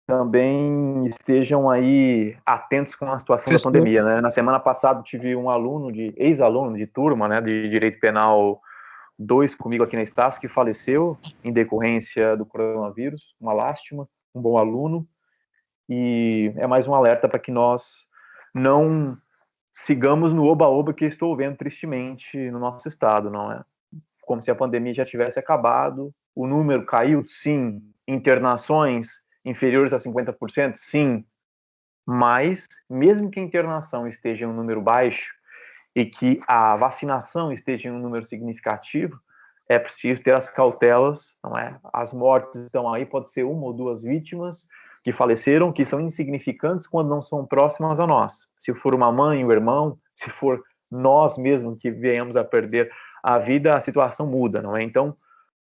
também estejam aí atentos com a situação da Professor. pandemia, né? Na semana passada tive um ex-aluno de turma, né, de Direito Penal 2 comigo aqui na Estácio, que faleceu em decorrência do coronavírus, uma lástima, um bom aluno, e é mais um alerta para que nós não sigamos no oba-oba que estou vendo tristemente no nosso estado, não é? Como se a pandemia já tivesse acabado, o número caiu, sim, internações inferiores a 50%, sim, mas mesmo que a internação esteja em um número baixo e que a vacinação esteja em um número significativo, é preciso ter as cautelas, não é? As mortes estão aí, pode ser uma ou duas vítimas que faleceram, que são insignificantes quando não são próximas a nós. Se for uma mãe, um irmão, se for nós mesmos que venhamos a perder a vida, a situação muda, não é? Então,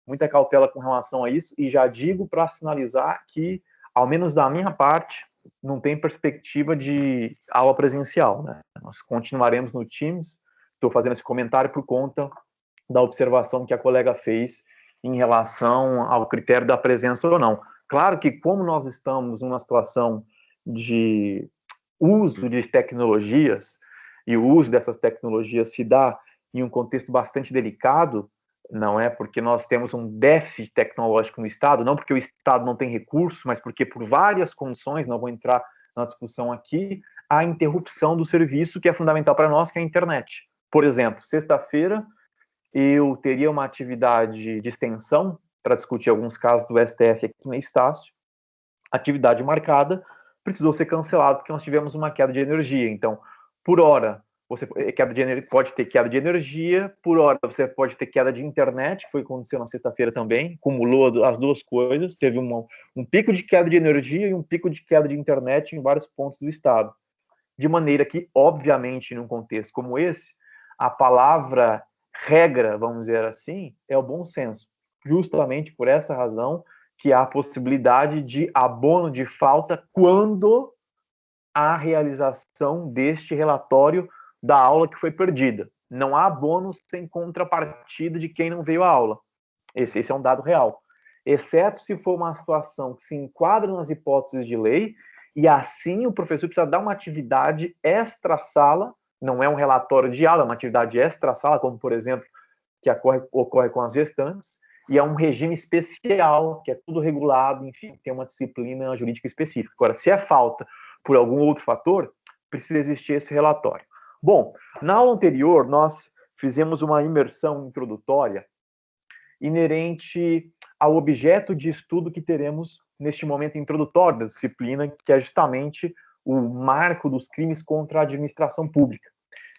muita cautela com relação a isso, e já digo para sinalizar que, ao menos da minha parte, não tem perspectiva de aula presencial, né? Nós continuaremos no Teams. Estou fazendo esse comentário por conta da observação que a colega fez em relação ao critério da presença ou não. Claro que, como nós estamos numa situação de uso de tecnologias, e o uso dessas tecnologias se dá em um contexto bastante delicado, não é porque nós temos um déficit tecnológico no Estado, não porque o Estado não tem recursos, mas porque por várias condições, não vou entrar na discussão aqui, a interrupção do serviço que é fundamental para nós, que é a internet. Por exemplo, sexta-feira eu teria uma atividade de extensão para discutir alguns casos do STF aqui na Estácio, atividade marcada, precisou ser cancelado porque nós tivemos uma queda de energia. Então, por hora, você pode ter queda de energia, por hora você pode ter queda de internet, que foi o que aconteceu na sexta-feira também, acumulou as duas coisas, teve um pico de queda de energia e um pico de queda de internet em vários pontos do estado. De maneira que, obviamente, num contexto como esse, a palavra regra, vamos dizer assim, é o bom senso. Justamente por essa razão que há a possibilidade de abono de falta quando há realização deste relatório da aula que foi perdida. Não há abono sem contrapartida de quem não veio à aula. Esse é um dado real. Exceto se for uma situação que se enquadra nas hipóteses de lei, e assim o professor precisa dar uma atividade extra-sala, não é um relatório de aula, é uma atividade extra-sala, como, por exemplo, que ocorre com as gestantes, e é um regime especial, que é tudo regulado, enfim, tem uma disciplina jurídica específica. Agora, se é falta por algum outro fator, precisa existir esse relatório. Bom, na aula anterior, nós fizemos uma imersão introdutória inerente ao objeto de estudo que teremos neste momento introdutório da disciplina, que é justamente o marco dos crimes contra a administração pública.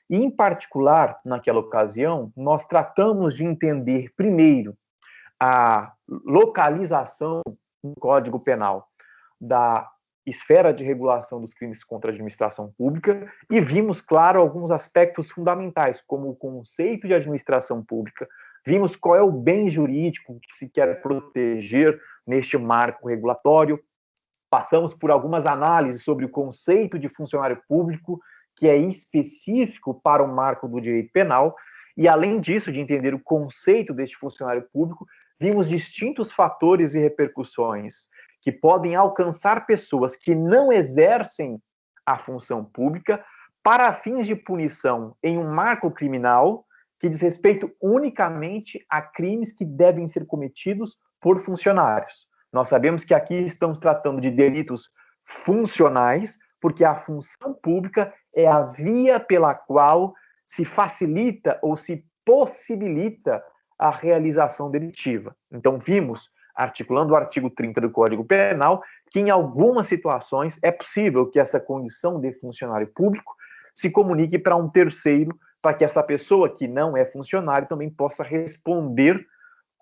E, em particular, naquela ocasião, nós tratamos de entender, primeiro, a localização no Código Penal da esfera de regulação dos crimes contra a administração pública e vimos, claro, alguns aspectos fundamentais, como o conceito de administração pública, vimos qual é o bem jurídico que se quer proteger neste marco regulatório, passamos por algumas análises sobre o conceito de funcionário público, que é específico para o marco do direito penal, e além disso, de entender o conceito deste funcionário público, vimos distintos fatores e repercussões que podem alcançar pessoas que não exercem a função pública para fins de punição em um marco criminal que diz respeito unicamente a crimes que devem ser cometidos por funcionários. Nós sabemos que aqui estamos tratando de delitos funcionais, porque a função pública é a via pela qual se facilita ou se possibilita a realização delitiva. Então, vimos, articulando o artigo 30 do Código Penal, que em algumas situações é possível que essa condição de funcionário público se comunique para um terceiro, para que essa pessoa que não é funcionário também possa responder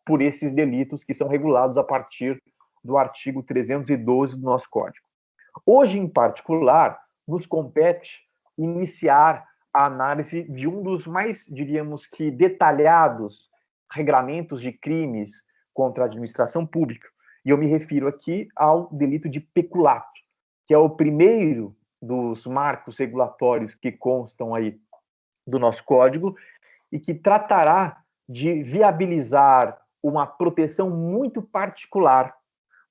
por esses delitos que são regulados a partir do artigo 312 do nosso Código. Hoje, em particular, nos compete iniciar a análise de um dos mais, diríamos que, detalhados regramentos de crimes contra a administração pública. E eu me refiro aqui ao delito de peculato, que é o primeiro dos marcos regulatórios que constam aí do nosso Código e que tratará de viabilizar uma proteção muito particular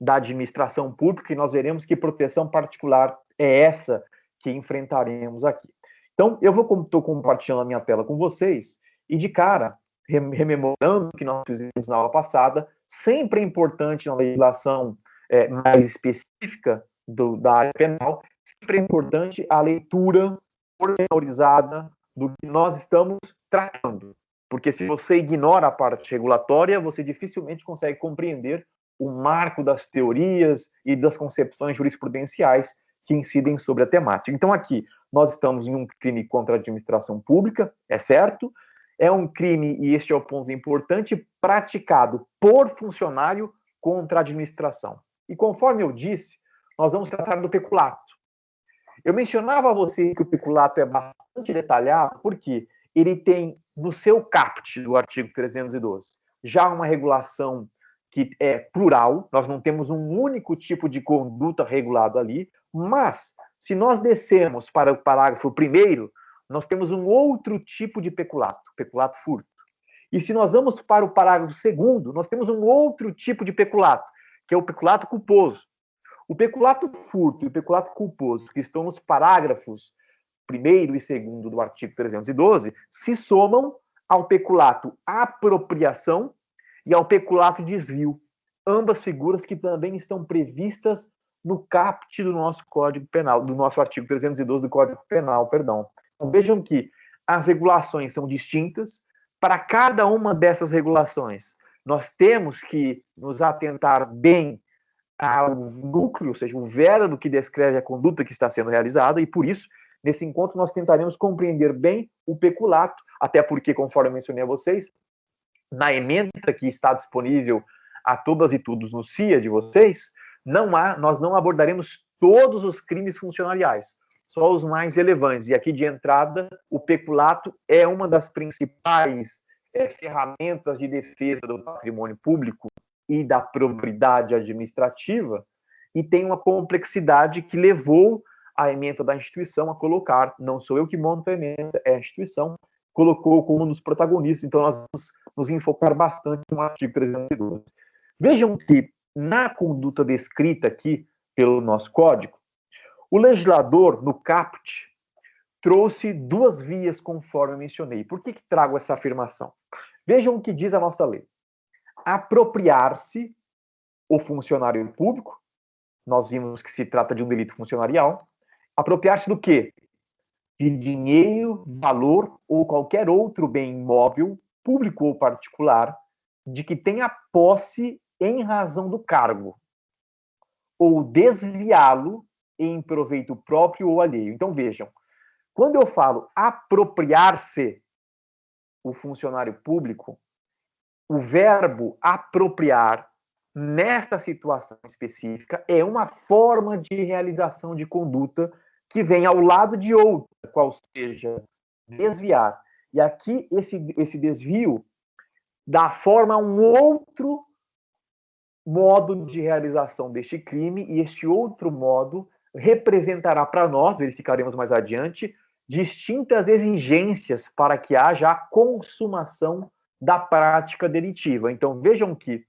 da administração pública, e nós veremos que proteção particular é essa que enfrentaremos aqui. Então, estou compartilhando a minha tela com vocês, e de cara, rememorando o que nós fizemos na aula passada, sempre é importante na legislação mais específica da área penal, sempre é importante a leitura pormenorizada do que nós estamos tratando. Porque se você ignora a parte regulatória, você dificilmente consegue compreender o marco das teorias e das concepções jurisprudenciais que incidem sobre a temática. Então, aqui, nós estamos em um crime contra a administração pública, é certo? É um crime, e este é o ponto importante, praticado por funcionário contra a administração. E conforme eu disse, nós vamos tratar do peculato. Eu mencionava a você que o peculato é bastante detalhado, porque ele tem, no seu caput do artigo 312, já uma regulação que é plural, nós não temos um único tipo de conduta regulado ali, mas, se nós descermos para o parágrafo 1º, nós temos um outro tipo de peculato furto. E se nós vamos para o parágrafo 2º, nós temos um outro tipo de peculato, que é o peculato culposo. O peculato furto e o peculato culposo, que estão nos parágrafos 1º e 2º do artigo 312, se somam ao peculato apropriação e ao peculato desvio. Ambas figuras que também estão previstas no caput do nosso Código Penal, do nosso artigo 312 do Código Penal, perdão. Então, vejam que as regulações são distintas. Para cada uma dessas regulações, nós temos que nos atentar bem ao núcleo, ou seja, o verbo que descreve a conduta que está sendo realizada, e por isso, nesse encontro, nós tentaremos compreender bem o peculato, até porque, conforme eu mencionei a vocês, na ementa que está disponível a todas e todos no CIA de vocês, nós não abordaremos todos os crimes funcionariais, só os mais relevantes. E aqui de entrada, o peculato é uma das principais ferramentas de defesa do patrimônio público e da probidade administrativa, e tem uma complexidade que levou a ementa da instituição a colocar, não sou eu que monto a ementa, é a instituição, colocou como um dos protagonistas, então nós vamos nos enfocar bastante no artigo 312. Vejam que, na conduta descrita aqui pelo nosso código, o legislador, no caput, trouxe duas vias, conforme eu mencionei. Por que trago essa afirmação? Vejam o que diz a nossa lei. Apropriar-se o funcionário público, nós vimos que se trata de um delito funcionarial, apropriar-se do quê? De dinheiro, valor ou qualquer outro bem imóvel, público ou particular, de que tenha posse em razão do cargo, ou desviá-lo em proveito próprio ou alheio. Então, vejam, quando eu falo apropriar-se o funcionário público, o verbo apropriar, nesta situação específica, é uma forma de realização de conduta que vem ao lado de outra, qual seja desviar. E aqui, esse desvio dá forma a um outro modo de realização deste crime, e este outro modo representará para nós, verificaremos mais adiante, distintas exigências para que haja a consumação da prática delitiva. Então, vejam que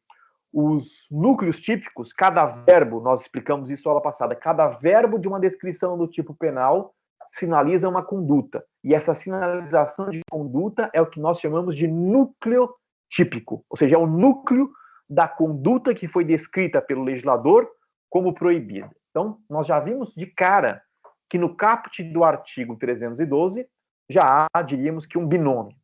os núcleos típicos, cada verbo, nós explicamos isso na aula passada, cada verbo de uma descrição do tipo penal sinaliza uma conduta. E essa sinalização de conduta é o que nós chamamos de núcleo típico, ou seja, é o núcleo da conduta que foi descrita pelo legislador como proibida. Então, nós já vimos de cara que no caput do artigo 312 já há, diríamos que, um binômio.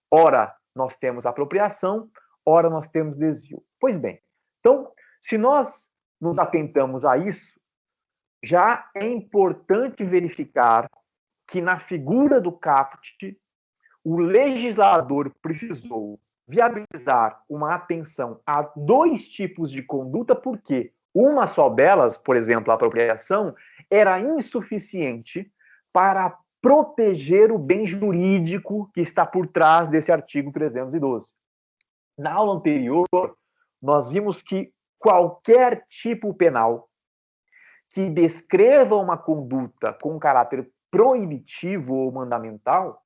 Ora, nós temos apropriação, ora, nós temos desvio. Pois bem, então, se nós nos atentamos a isso, já é importante verificar que na figura do caput, o legislador precisou viabilizar uma atenção a dois tipos de conduta, porque uma só delas, por exemplo, a apropriação, era insuficiente para proteger o bem jurídico que está por trás desse artigo 312. Na aula anterior, nós vimos que qualquer tipo penal que descreva uma conduta com caráter proibitivo ou mandamental,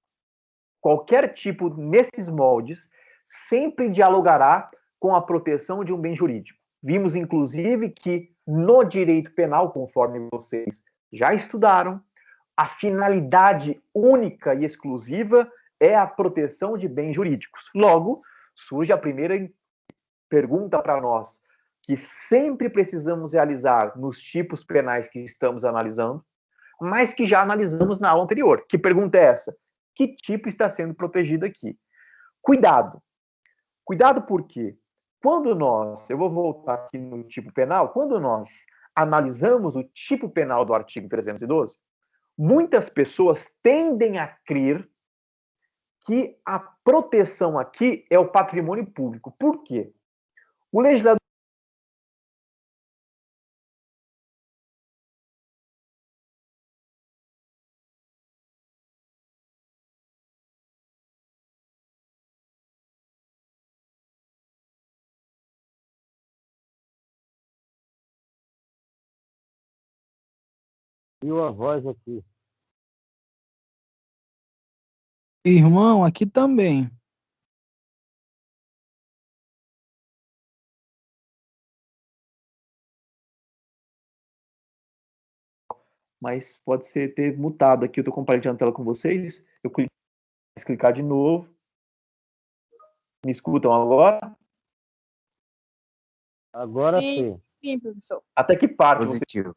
qualquer tipo nesses moldes, sempre dialogará com a proteção de um bem jurídico. Vimos, inclusive, que no direito penal, conforme vocês já estudaram, a finalidade única e exclusiva é a proteção de bens jurídicos. Logo, surge a primeira pergunta para nós, que sempre precisamos realizar nos tipos penais que estamos analisando, mas que já analisamos na aula anterior. Que pergunta é essa? Que tipo está sendo protegido aqui? Cuidado. Cuidado por quê? Quando nós, eu vou voltar aqui no tipo penal, quando nós analisamos o tipo penal do artigo 312, muitas pessoas tendem a crer que a proteção aqui é o patrimônio público. Por quê? O legislador Viu a voz aqui. Irmão, aqui também. mas pode ser ter mutado aqui. Eu estou compartilhando a tela com vocês. Eu clicar de novo. Me escutam agora? Agora sim. Sim, professor. Até que parte Positivo.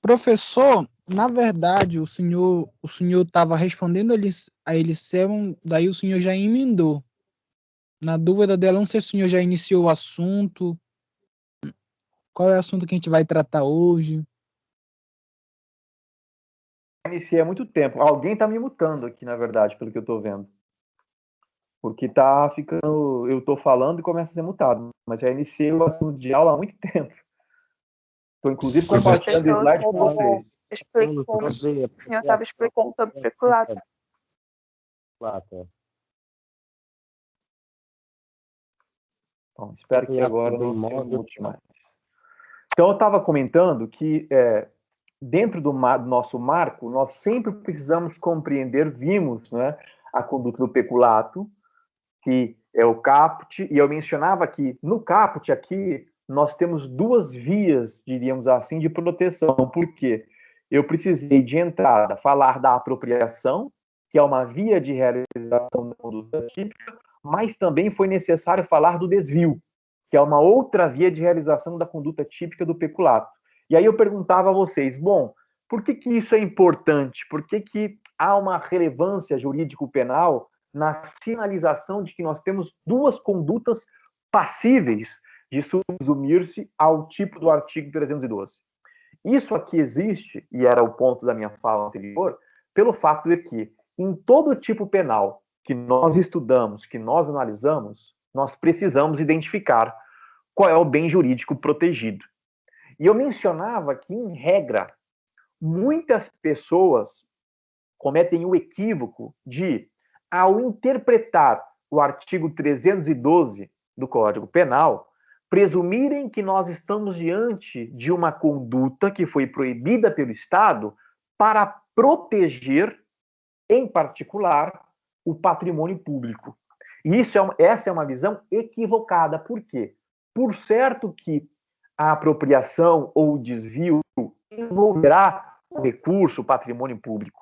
Professor, na verdade, o senhor estava respondendo a Eliseu, daí o senhor já emendou. Na dúvida dela, não sei se o senhor já iniciou o assunto. Qual é o assunto que a gente vai tratar hoje? iniciei há muito tempo. Alguém está me mutando aqui, na verdade, pelo que eu estou vendo. Porque tá ficando. Eu estou falando e começa a ser mutado. Mas já iniciei o assunto de aula há muito tempo. Estou, inclusive, compartilhando slide com vocês. Explicou, o senhor estava explicando sobre peculato. Bom, espero que agora não se mute mais. Então, eu estava comentando que dentro do nosso marco, nós sempre precisamos compreender, vimos, né, a conduta do peculato, que é o caput, e eu mencionava que no caput aqui nós temos duas vias, diríamos assim, de proteção. Por quê? Eu precisei de entrada falar da apropriação, que é uma via de realização da conduta típica, mas também foi necessário falar do desvio, que é uma outra via de realização da conduta típica do peculato. E aí eu perguntava a vocês, bom, por que isso é importante? Por que há uma relevância jurídico-penal na sinalização de que nós temos duas condutas passíveis de subsumir-se ao tipo do artigo 312? Isso aqui existe, e era o ponto da minha fala anterior, pelo fato de que em todo tipo penal que nós estudamos, que nós analisamos, nós precisamos identificar qual é o bem jurídico protegido. E eu mencionava que, em regra, muitas pessoas cometem o equívoco de, ao interpretar o artigo 312 do Código Penal, presumirem que nós estamos diante de uma conduta que foi proibida pelo Estado para proteger, em particular, o patrimônio público. E essa é uma visão equivocada. Por quê? Por certo que a apropriação ou o desvio envolverá o recurso, o patrimônio público.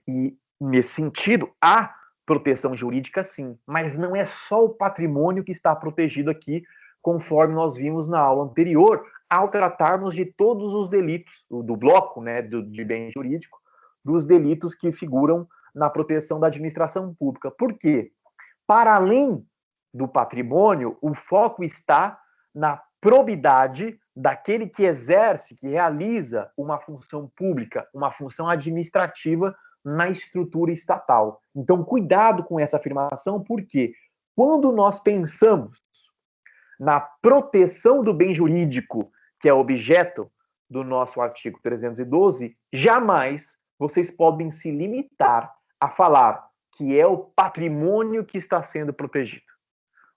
E, nesse sentido, há proteção jurídica, sim, mas não é só o patrimônio que está protegido aqui, conforme nós vimos na aula anterior, ao tratarmos de todos os delitos, do bloco, né, de bem jurídico, dos delitos que figuram na proteção da administração pública. Por quê? Para além do patrimônio, o foco está na probidade daquele que exerce, que realiza uma função pública, uma função administrativa na estrutura estatal. Então, cuidado com essa afirmação, porque quando nós pensamos na proteção do bem jurídico, que é objeto do nosso artigo 312, jamais vocês podem se limitar a falar que é o patrimônio que está sendo protegido.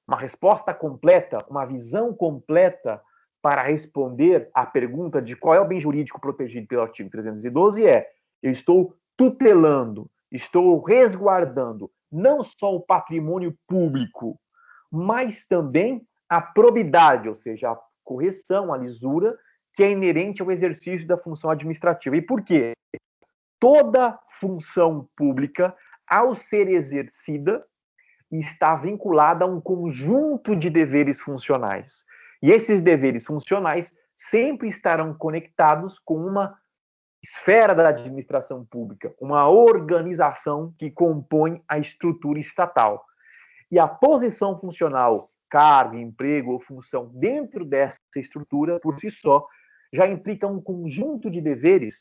Uma resposta completa, uma visão completa para responder à pergunta de qual é o bem jurídico protegido pelo artigo 312 é: eu estou tutelando, estou resguardando não só o patrimônio público, mas também a probidade, ou seja, a correção, a lisura, que é inerente ao exercício da função administrativa. E por quê? Toda função pública, ao ser exercida, está vinculada a um conjunto de deveres funcionais. E esses deveres funcionais sempre estarão conectados com uma esfera da administração pública, uma organização que compõe a estrutura estatal. E a posição funcional, cargo, emprego ou função dentro dessa estrutura, por si só, já implica um conjunto de deveres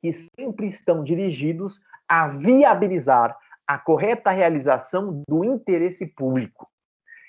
que sempre estão dirigidos a viabilizar a correta realização do interesse público.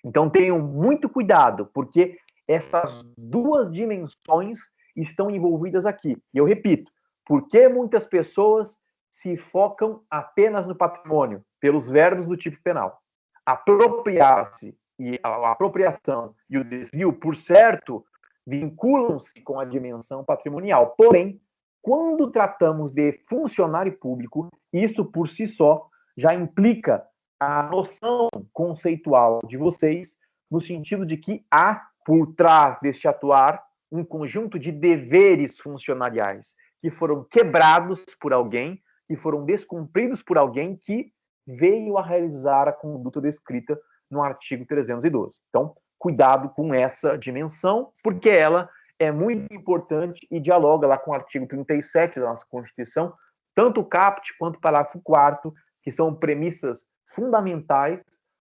Então tenham muito cuidado, porque essas duas dimensões estão envolvidas aqui. E eu repito, por que muitas pessoas se focam apenas no patrimônio? Pelos verbos do tipo penal. Apropriar-se e a apropriação e o desvio, por certo, vinculam-se com a dimensão patrimonial. Porém, quando tratamos de funcionário público, isso por si só já implica a noção conceitual de vocês, no sentido de que há, por trás deste atuar, um conjunto de deveres funcionariais que foram quebrados por alguém, que foram descumpridos por alguém que veio a realizar a conduta descrita no artigo 312. Então, cuidado com essa dimensão, porque ela é muito importante e dialoga lá com o artigo 37 da nossa Constituição, tanto o caput quanto o parágrafo 4º, que são premissas fundamentais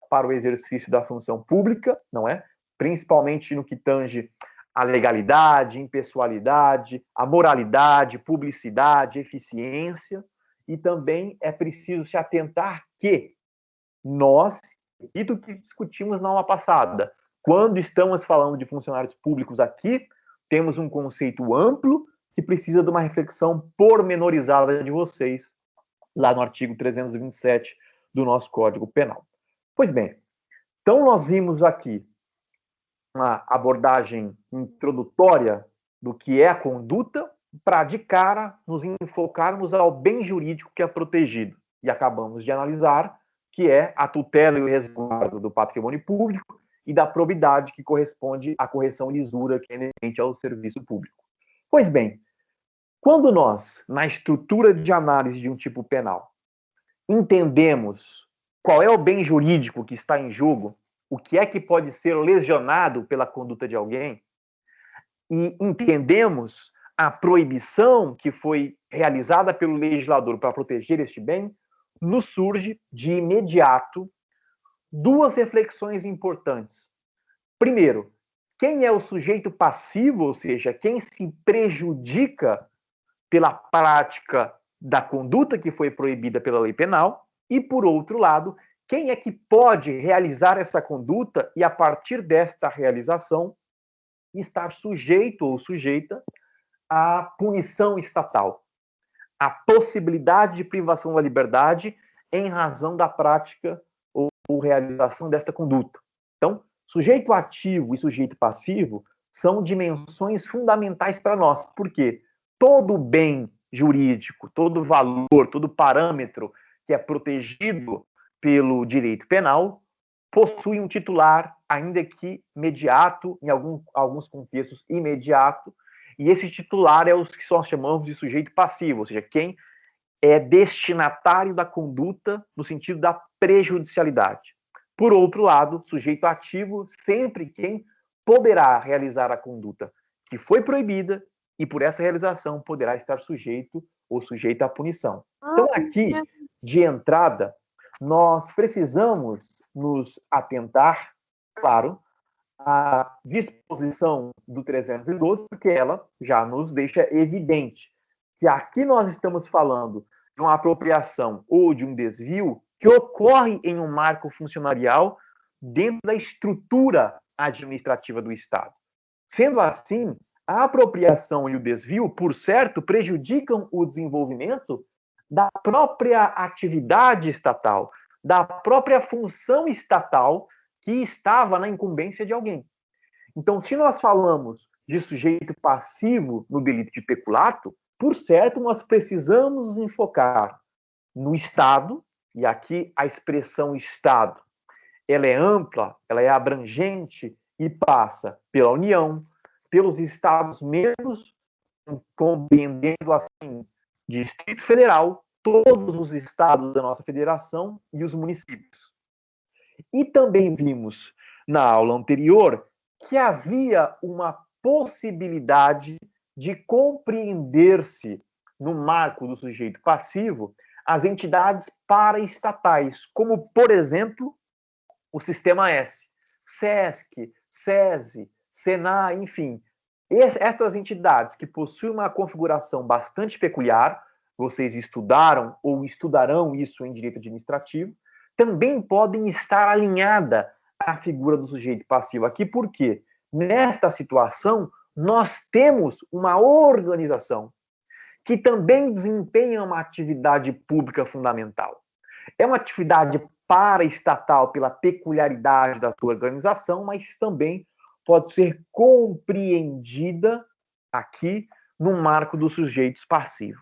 para o exercício da função pública, não é? Principalmente no que tange a legalidade, impessoalidade, a moralidade, publicidade, eficiência, e também é preciso se atentar que nós, e do que discutimos na aula passada, quando estamos falando de funcionários públicos aqui, temos um conceito amplo que precisa de uma reflexão pormenorizada de vocês, lá no artigo 327 do nosso Código Penal. Pois bem, então nós vimos aqui uma abordagem introdutória do que é a conduta, para de cara nos enfocarmos ao bem jurídico que é protegido. E acabamos de analisar que é a tutela e o resguardo do patrimônio público e da probidade que corresponde à correção e lisura que é inerente ao serviço público. Pois bem, quando nós, na estrutura de análise de um tipo penal, entendemos qual é o bem jurídico que está em jogo, o que é que pode ser lesionado pela conduta de alguém, e entendemos a proibição que foi realizada pelo legislador para proteger este bem, nos surge de imediato duas reflexões importantes. Primeiro, quem é o sujeito passivo, ou seja, quem se prejudica pela prática da conduta que foi proibida pela lei penal, e, por outro lado, quem é que pode realizar essa conduta e, a partir desta realização, estar sujeito ou sujeita à punição estatal, à possibilidade de privação da liberdade em razão da prática ou realização desta conduta. Então, sujeito ativo e sujeito passivo são dimensões fundamentais para nós, porque todo bem jurídico, todo valor, todo parâmetro que é protegido pelo direito penal possui um titular, ainda que imediato, em alguns contextos imediato, e esse titular é os que nós chamamos de sujeito passivo, ou seja, quem é destinatário da conduta no sentido da prejudicialidade. Por outro lado, sujeito ativo, sempre quem poderá realizar a conduta que foi proibida e por essa realização poderá estar sujeito ou sujeita à punição. Então, aqui, de entrada, nós precisamos nos atentar, claro, à disposição do 312, porque ela já nos deixa evidente que aqui nós estamos falando de uma apropriação ou de um desvio que ocorre em um marco funcionarial dentro da estrutura administrativa do Estado. Sendo assim, a apropriação e o desvio, por certo, prejudicam o desenvolvimento da própria atividade estatal, da própria função estatal que estava na incumbência de alguém. Então, se nós falamos de sujeito passivo no delito de peculato, por certo, nós precisamos nos enfocar no Estado e aqui a expressão Estado, ela é ampla, ela é abrangente e passa pela União, pelos Estados-membros, compreendendo assim, Distrito Federal, todos os estados da nossa federação e os municípios. E também vimos na aula anterior que havia uma possibilidade de compreender-se no marco do sujeito passivo as entidades paraestatais, como, por exemplo, o Sistema S, SESC, SESI, SENAI, enfim, essas entidades que possuem uma configuração bastante peculiar, vocês estudaram ou estudarão isso em direito administrativo, também podem estar alinhada à figura do sujeito passivo aqui, porque nesta situação nós temos uma organização que também desempenha uma atividade pública fundamental. É uma atividade paraestatal pela peculiaridade da sua organização, mas também pode ser compreendida aqui no marco dos sujeitos passivos.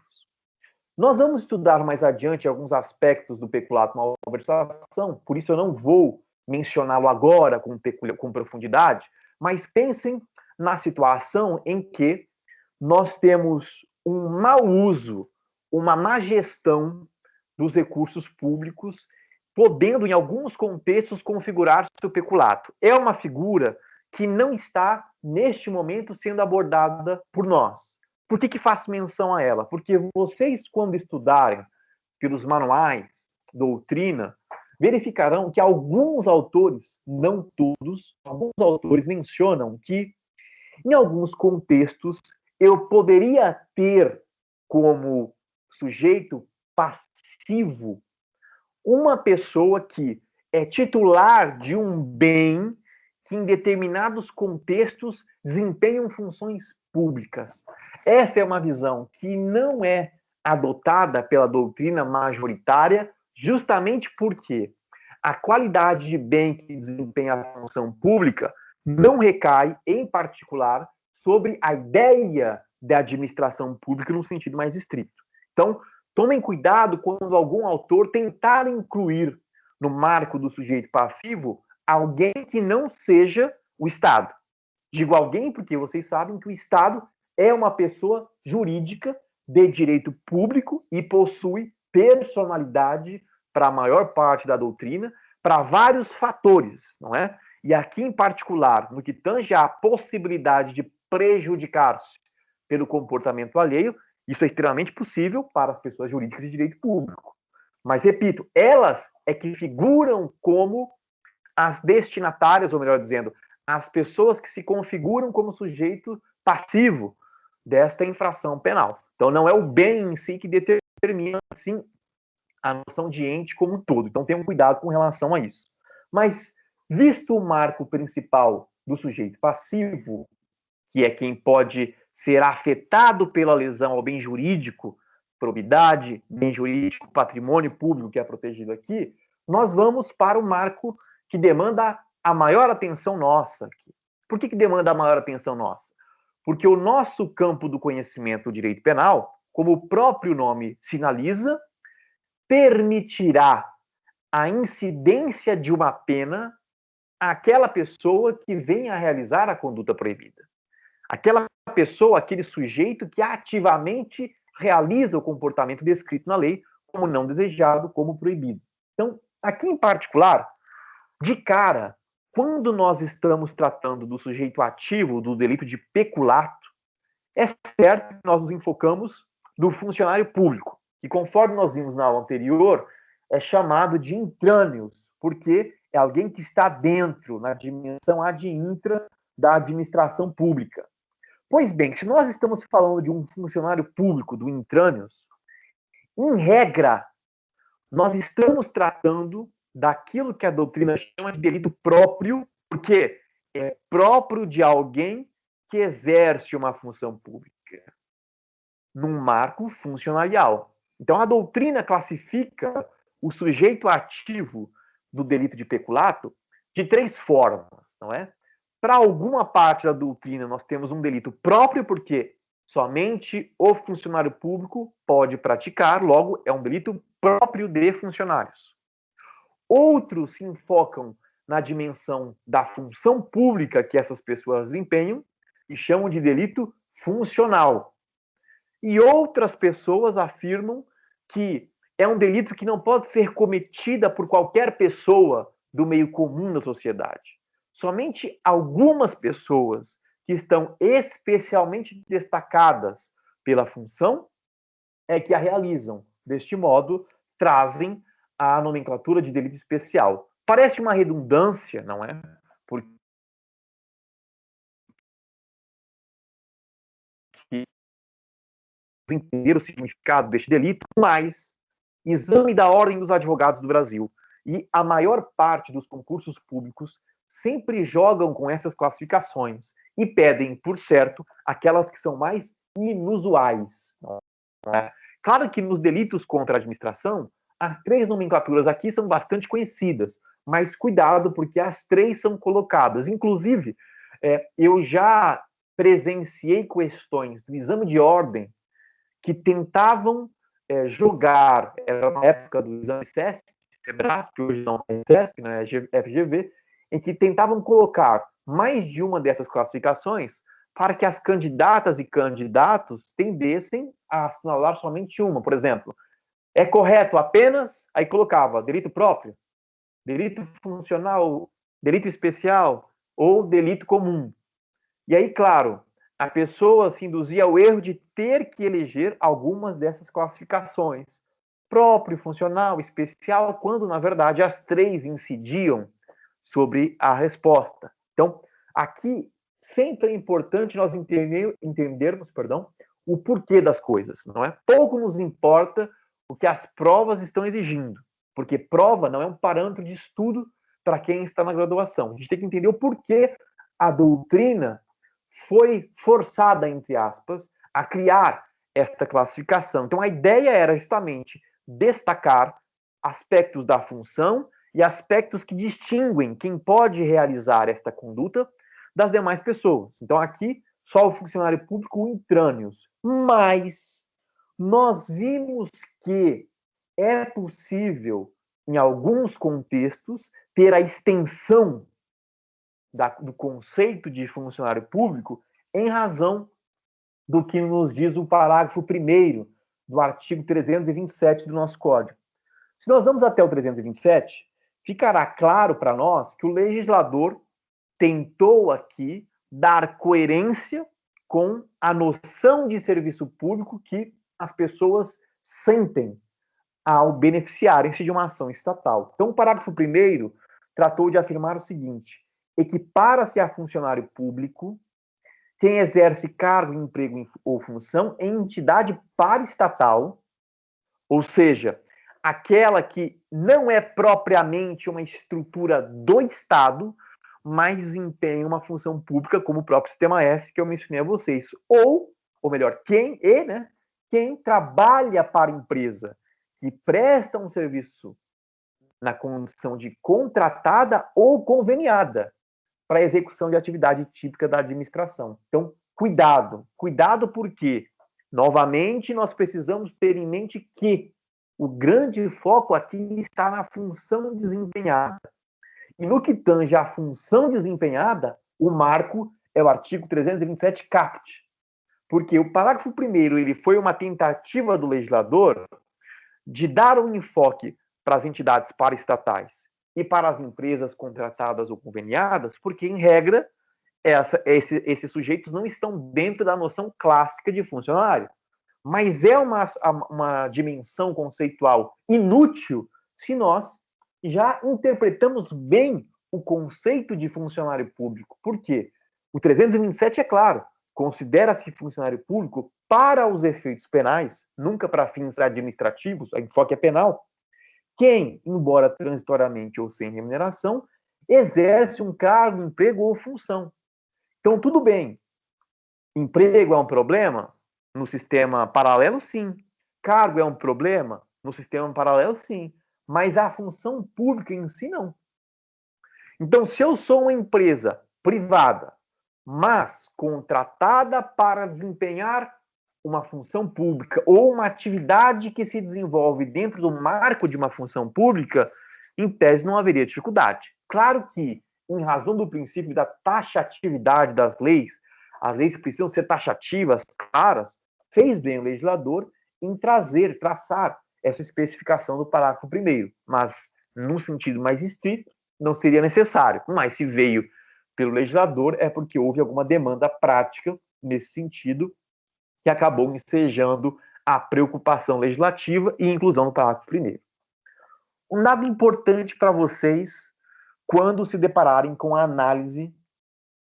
Nós vamos estudar mais adiante alguns aspectos do peculato malversação, por isso eu não vou mencioná-lo agora com profundidade, mas pensem na situação em que nós temos um mau uso, uma má gestão dos recursos públicos, podendo, em alguns contextos, configurar-se o peculato. É uma figura que não está, neste momento, sendo abordada por nós. Por que faço menção a ela? Porque vocês, quando estudarem pelos manuais, doutrina, verificarão que alguns autores, não todos, alguns autores mencionam que, em alguns contextos, eu poderia ter como sujeito passivo uma pessoa que é titular de um bem que, em determinados contextos, desempenham funções públicas. Essa é uma visão que não é adotada pela doutrina majoritária, justamente porque a qualidade de bem que desempenha a função pública não recai, em particular, sobre a ideia da administração pública no sentido mais estrito. Então, tomem cuidado quando algum autor tentar incluir no marco do sujeito passivo alguém que não seja o Estado. Digo alguém porque vocês sabem que o Estado é uma pessoa jurídica de direito público e possui personalidade para a maior parte da doutrina, para vários fatores, não é? E aqui, em particular, no que tange à possibilidade de prejudicar-se pelo comportamento alheio, isso é extremamente possível para as pessoas jurídicas de direito público. Mas, repito, elas é que figuram como as destinatárias, ou melhor dizendo, as pessoas que se configuram como sujeito passivo desta infração penal. Então, não é o bem em si que determina, sim, a noção de ente como um todo. Então, tenham cuidado com relação a isso. Mas, visto o marco principal do sujeito passivo, que é quem pode ser afetado pela lesão ao bem jurídico, probidade, bem jurídico, patrimônio público que é protegido aqui, nós vamos para o marco que demanda a maior atenção nossa aqui. Por que demanda a maior atenção nossa? Porque o nosso campo do conhecimento do direito penal, como o próprio nome sinaliza, permitirá a incidência de uma pena àquela pessoa que venha a realizar a conduta proibida. Aquela pessoa, aquele sujeito que ativamente realiza o comportamento descrito na lei como não desejado, como proibido. Então, aqui em particular, de cara, quando nós estamos tratando do sujeito ativo do delito de peculato, é certo que nós nos enfocamos no funcionário público, que, conforme nós vimos na aula anterior, é chamado de intrâneos, porque é alguém que está dentro, na dimensão ad intra da administração pública. Pois bem, se nós estamos falando de um funcionário público, do intrâneos, em regra, nós estamos tratando daquilo que a doutrina chama de delito próprio, porque é próprio de alguém que exerce uma função pública, num marco funcionarial. Então, a doutrina classifica o sujeito ativo do delito de peculato de 3 formas, não é? Para alguma parte da doutrina, nós temos um delito próprio, porque Somente o funcionário público pode praticar, logo, é um delito próprio de funcionários. Outros se enfocam na dimensão da função pública que essas pessoas desempenham e chamam de delito funcional. E outras pessoas afirmam que é um delito que não pode ser cometida por qualquer pessoa do meio comum da sociedade. Somente algumas pessoas que estão especialmente destacadas pela função é que a realizam. Deste modo, trazem a nomenclatura de delito especial. Parece uma redundância, não é? Porque entender o significado deste delito, mas exame da Ordem dos Advogados do Brasil e a maior parte dos concursos públicos sempre jogam com essas classificações e pedem, por certo, aquelas que são mais inusuais. Né? Claro que nos delitos contra a administração, as três nomenclaturas aqui são bastante conhecidas, mas cuidado, porque as três são colocadas. Inclusive, eu já presenciei questões do exame de ordem que tentavam jogar, era na época do exame CESP, que hoje não é CESP, né, é FGV, em que tentavam colocar mais de uma dessas classificações para que as candidatas e candidatos tendessem a assinalar somente uma. Por exemplo, é correto apenas, aí colocava delito próprio, delito funcional, delito especial ou delito comum. E aí, claro, a pessoa se induzia ao erro de ter que eleger algumas dessas classificações, próprio, funcional, especial, quando, na verdade, as três incidiam sobre a resposta. Então, aqui, sempre é importante nós entendermos o porquê das coisas, não é? Pouco nos importa o que as provas estão exigindo, porque prova não é um parâmetro de estudo para quem está na graduação. A gente tem que entender o porquê a doutrina foi forçada, entre aspas, a criar esta classificação. Então, a ideia era justamente destacar aspectos da função e aspectos que distinguem quem pode realizar esta conduta das demais pessoas. Então, aqui, só o funcionário público intrâneos. Mas nós vimos que é possível, em alguns contextos, ter a extensão do conceito de funcionário público em razão do que nos diz o parágrafo 1º do artigo 327 do nosso Código. Se nós vamos até o 327, ficará claro para nós que o legislador tentou aqui dar coerência com a noção de serviço público que as pessoas sentem ao beneficiarem-se de uma ação estatal. Então, o parágrafo 1º tratou de afirmar o seguinte: equipara-se a funcionário público quem exerce cargo, emprego ou função em entidade paraestatal, ou seja, aquela que não é propriamente uma estrutura do Estado, mas desempenha uma função pública como o próprio Sistema S, que eu mencionei a vocês. Ou melhor, quem trabalha para a empresa que presta um serviço na condição de contratada ou conveniada para a execução de atividade típica da administração. Então, cuidado porque, novamente, nós precisamos ter em mente que o grande foco aqui está na função desempenhada. E no que tange à função desempenhada, o marco é o artigo 327 caput, porque o parágrafo 1º ele foi uma tentativa do legislador de dar um enfoque para as entidades paraestatais e para as empresas contratadas ou conveniadas, porque, em regra, esses sujeitos não estão dentro da noção clássica de funcionário. Mas é uma dimensão conceitual inútil se nós já interpretamos bem o conceito de funcionário público. Por quê? O 327 é claro, considera-se funcionário público para os efeitos penais, nunca para fins administrativos, o enfoque é penal, quem, embora transitoriamente ou sem remuneração, exerce um cargo, emprego ou função. Então, tudo bem. Emprego é um problema? No sistema paralelo, sim. Cargo é um problema? No sistema paralelo, sim. Mas a função pública em si, não. Então, se eu sou uma empresa privada, mas contratada para desempenhar uma função pública ou uma atividade que se desenvolve dentro do marco de uma função pública, em tese não haveria dificuldade. Claro que, em razão do princípio da taxatividade das leis, as leis precisam ser taxativas, claras, fez bem o legislador em traçar essa especificação do parágrafo 1º, mas, num sentido mais estrito, não seria necessário. Mas se veio pelo legislador, é porque houve alguma demanda prática nesse sentido, que acabou ensejando a preocupação legislativa e inclusão no parágrafo 1º. Um dado importante para vocês quando se depararem com a análise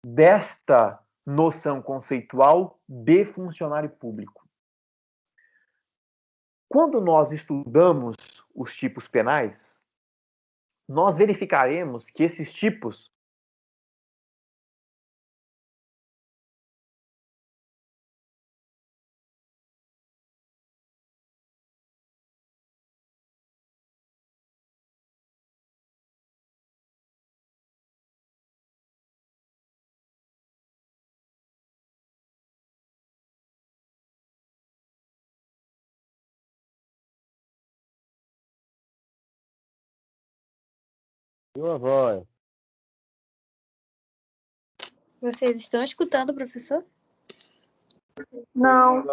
desta noção conceitual de funcionário público. Quando nós estudamos os tipos penais, nós verificaremos que esses tipos Sua voz. Vocês estão escutando, professor? Não.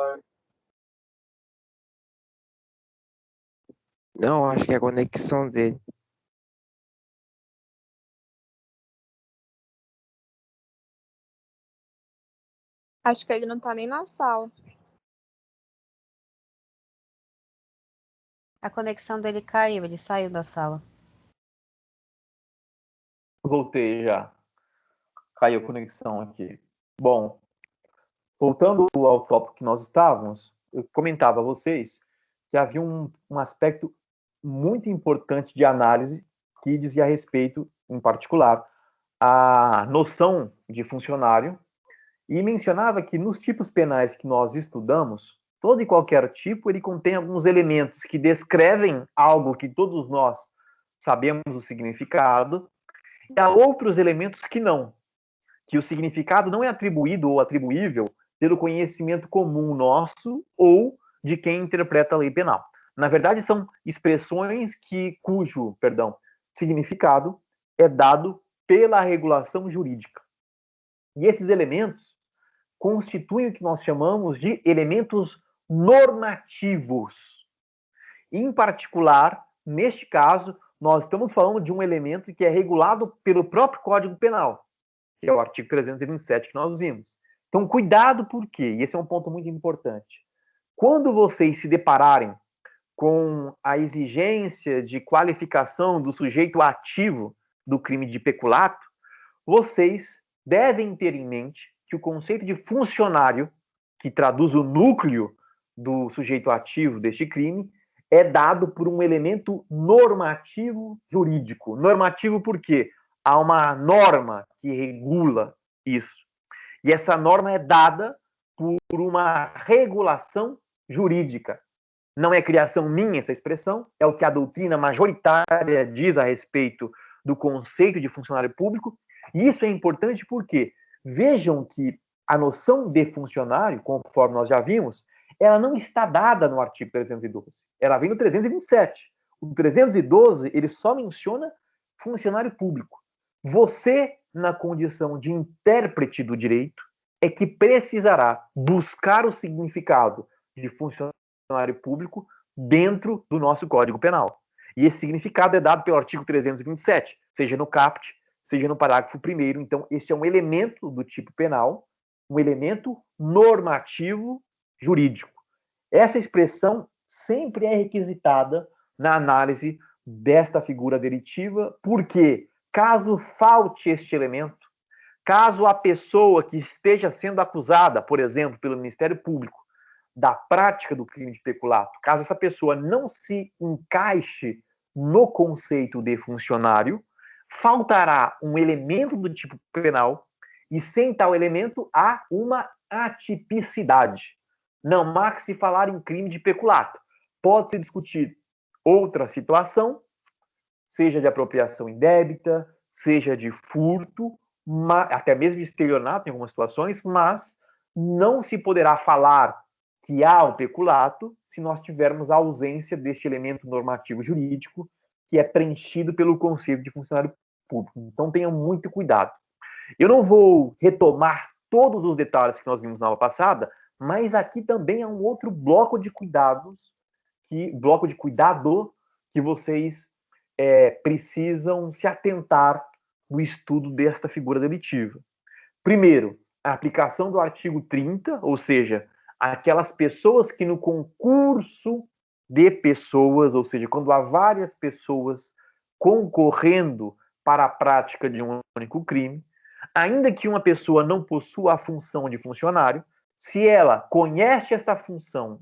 Não, acho que é a conexão dele. Acho que ele não tá nem na sala. A conexão dele caiu, ele saiu da sala. Voltei já. Caiu a conexão aqui. Bom, voltando ao tópico que nós estávamos, eu comentava a vocês que havia um aspecto muito importante de análise que dizia respeito, em particular, à noção de funcionário e mencionava que nos tipos penais que nós estudamos, todo e qualquer tipo, ele contém alguns elementos que descrevem algo que todos nós sabemos o significado, e há outros elementos que não, que o significado não é atribuído ou atribuível pelo conhecimento comum nosso ou de quem interpreta a lei penal. Na verdade, são expressões cujo significado é dado pela regulação jurídica. E esses elementos constituem o que nós chamamos de elementos normativos. Em particular, neste caso, nós estamos falando de um elemento que é regulado pelo próprio Código Penal, que é o artigo 327 que nós vimos. Então, cuidado por quê? E esse é um ponto muito importante. Quando vocês se depararem com a exigência de qualificação do sujeito ativo do crime de peculato, vocês devem ter em mente que o conceito de funcionário, que traduz o núcleo do sujeito ativo deste crime, é dado por um elemento normativo jurídico. Normativo por quê? Há uma norma que regula isso. E essa norma é dada por uma regulação jurídica. Não é criação minha essa expressão, é o que a doutrina majoritária diz a respeito do conceito de funcionário público. E isso é importante porque vejam que a noção de funcionário, conforme nós já vimos, ela não está dada no artigo 312. Ela vem no 327. O 312, ele só menciona funcionário público. Você, na condição de intérprete do direito, é que precisará buscar o significado de funcionário público dentro do nosso Código Penal. E esse significado é dado pelo artigo 327, seja no caput, seja no parágrafo 1º. Então, este é um elemento do tipo penal, um elemento normativo jurídico. Essa expressão sempre é requisitada na análise desta figura delitiva, porque caso falte este elemento, caso a pessoa que esteja sendo acusada, por exemplo, pelo Ministério Público, da prática do crime de peculato, caso essa pessoa não se encaixe no conceito de funcionário, faltará um elemento do tipo penal e, sem tal elemento, há uma atipicidade. Não há que se falar em crime de peculato. Pode-se discutir outra situação, seja de apropriação indébita, seja de furto, até mesmo de estelionato em algumas situações, mas não se poderá falar que há o peculato se nós tivermos a ausência deste elemento normativo jurídico que é preenchido pelo conceito de funcionário público. Então tenham muito cuidado. Eu não vou retomar todos os detalhes que nós vimos na aula passada, mas aqui também há um outro bloco de cuidado que vocês precisam se atentar no estudo desta figura delitiva. Primeiro, a aplicação do artigo 30, ou seja, aquelas pessoas que no concurso de pessoas, ou seja, quando há várias pessoas concorrendo para a prática de um único crime, ainda que uma pessoa não possua a função de funcionário, se ela conhece esta função,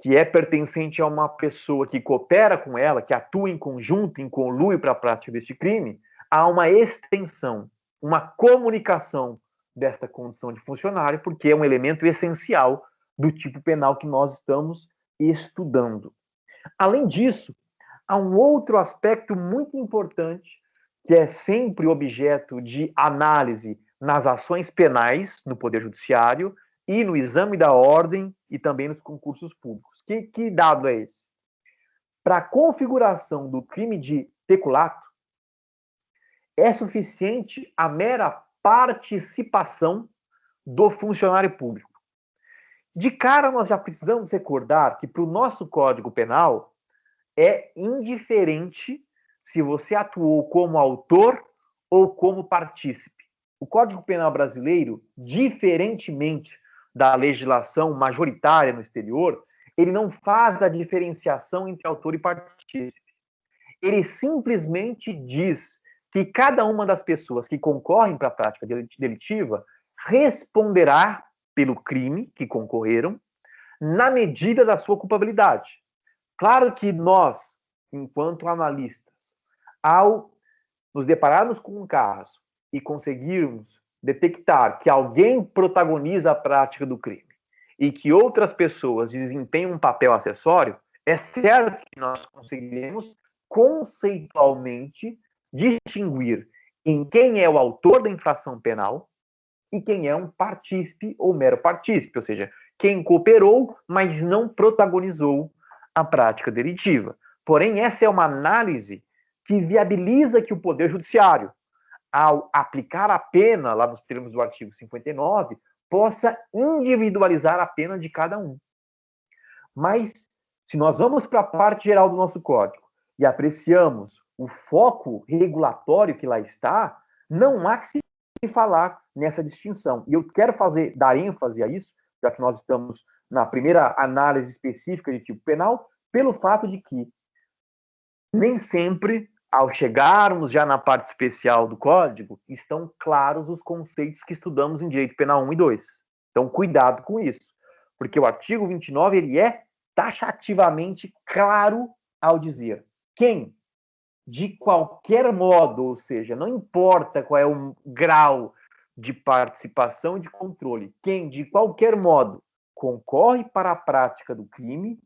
que é pertencente a uma pessoa que coopera com ela, que atua em conjunto, em conluio para a prática deste crime, há uma extensão, uma comunicação desta condição de funcionário, porque é um elemento essencial do tipo penal que nós estamos estudando. Além disso, há um outro aspecto muito importante, que é sempre objeto de análise nas ações penais no Poder Judiciário e no exame da ordem e também nos concursos públicos. Que dado é esse? Para a configuração do crime de peculato, é suficiente a mera participação do funcionário público. De cara, nós já precisamos recordar que para o nosso Código Penal é indiferente se você atuou como autor ou como partícipe. O Código Penal brasileiro, diferentemente da legislação majoritária no exterior, ele não faz a diferenciação entre autor e partícipe. Ele simplesmente diz que cada uma das pessoas que concorrem para a prática delitiva responderá pelo crime que concorreram na medida da sua culpabilidade. Claro que nós, enquanto analistas, ao nos depararmos com um caso e conseguirmos detectar que alguém protagoniza a prática do crime e que outras pessoas desempenham um papel acessório, é certo que nós conseguiremos conceitualmente distinguir em quem é o autor da infração penal e quem é um partícipe ou mero partícipe, ou seja, quem cooperou, mas não protagonizou a prática delitiva. Porém, essa é uma análise que viabiliza que o Poder Judiciário, ao aplicar a pena, lá nos termos do artigo 59, possa individualizar a pena de cada um. Mas, se nós vamos para a parte geral do nosso código e apreciamos o foco regulatório que lá está, não há que se falar nessa distinção. E eu quero dar ênfase a isso, já que nós estamos na primeira análise específica de tipo penal, pelo fato de que nem sempre, ao chegarmos já na parte especial do código, estão claros os conceitos que estudamos em direito penal 1 e 2. Então, cuidado com isso, porque o artigo 29 ele é taxativamente claro ao dizer quem, de qualquer modo, ou seja, não importa qual é o grau de participação e de controle, quem, de qualquer modo, concorre para a prática do crime,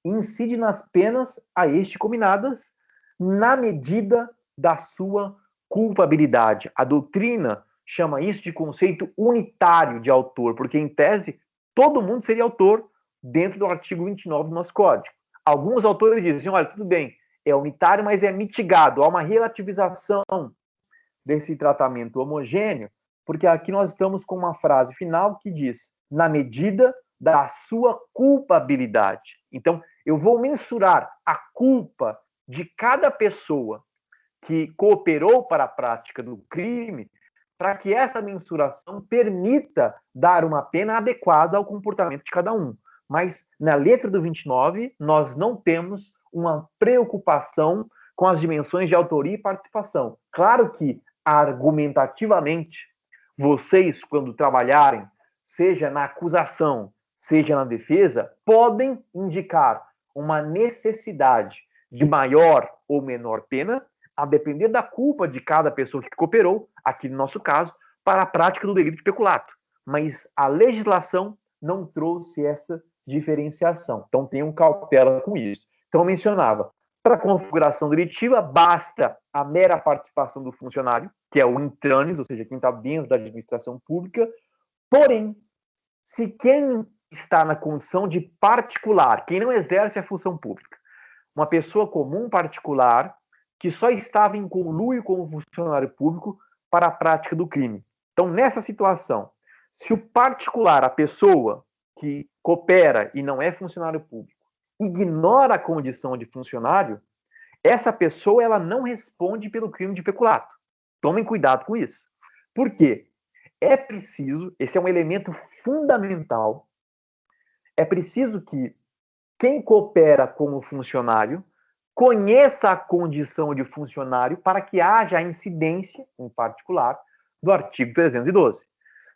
incide nas penas a este cominadas na medida da sua culpabilidade. A doutrina chama isso de conceito unitário de autor, porque, em tese, todo mundo seria autor dentro do artigo 29 do nosso Código. Alguns autores dizem, olha, tudo bem, é unitário, mas é mitigado, há uma relativização desse tratamento homogêneo, porque aqui nós estamos com uma frase final que diz, na medida da sua culpabilidade. Então, eu vou mensurar a culpa de cada pessoa que cooperou para a prática do crime, para que essa mensuração permita dar uma pena adequada ao comportamento de cada um. Mas, na letra do 29, nós não temos uma preocupação com as dimensões de autoria e participação. Claro que, argumentativamente, vocês, quando trabalharem, seja na acusação, seja na defesa, podem indicar uma necessidade de maior ou menor pena, a depender da culpa de cada pessoa que cooperou, aqui no nosso caso, para a prática do delito de peculato. Mas a legislação não trouxe essa diferenciação. Então, tenham cautela com isso. Então, eu mencionava, Para a configuração delitiva, basta a mera participação do funcionário, que é o intranes, ou seja, quem está dentro da administração pública. Porém, se quem está na condição de particular, quem não exerce a função pública, uma pessoa comum particular, que só estava em conluio com o funcionário público para a prática do crime. Então, nessa situação, se o particular, a pessoa que coopera e não é funcionário público, ignora a condição de funcionário, essa pessoa ela não responde pelo crime de peculato. Tomem cuidado com isso. Por quê? É preciso, esse é um elemento fundamental, é preciso que quem coopera como funcionário conheça a condição de funcionário para que haja a incidência, em particular, do artigo 312.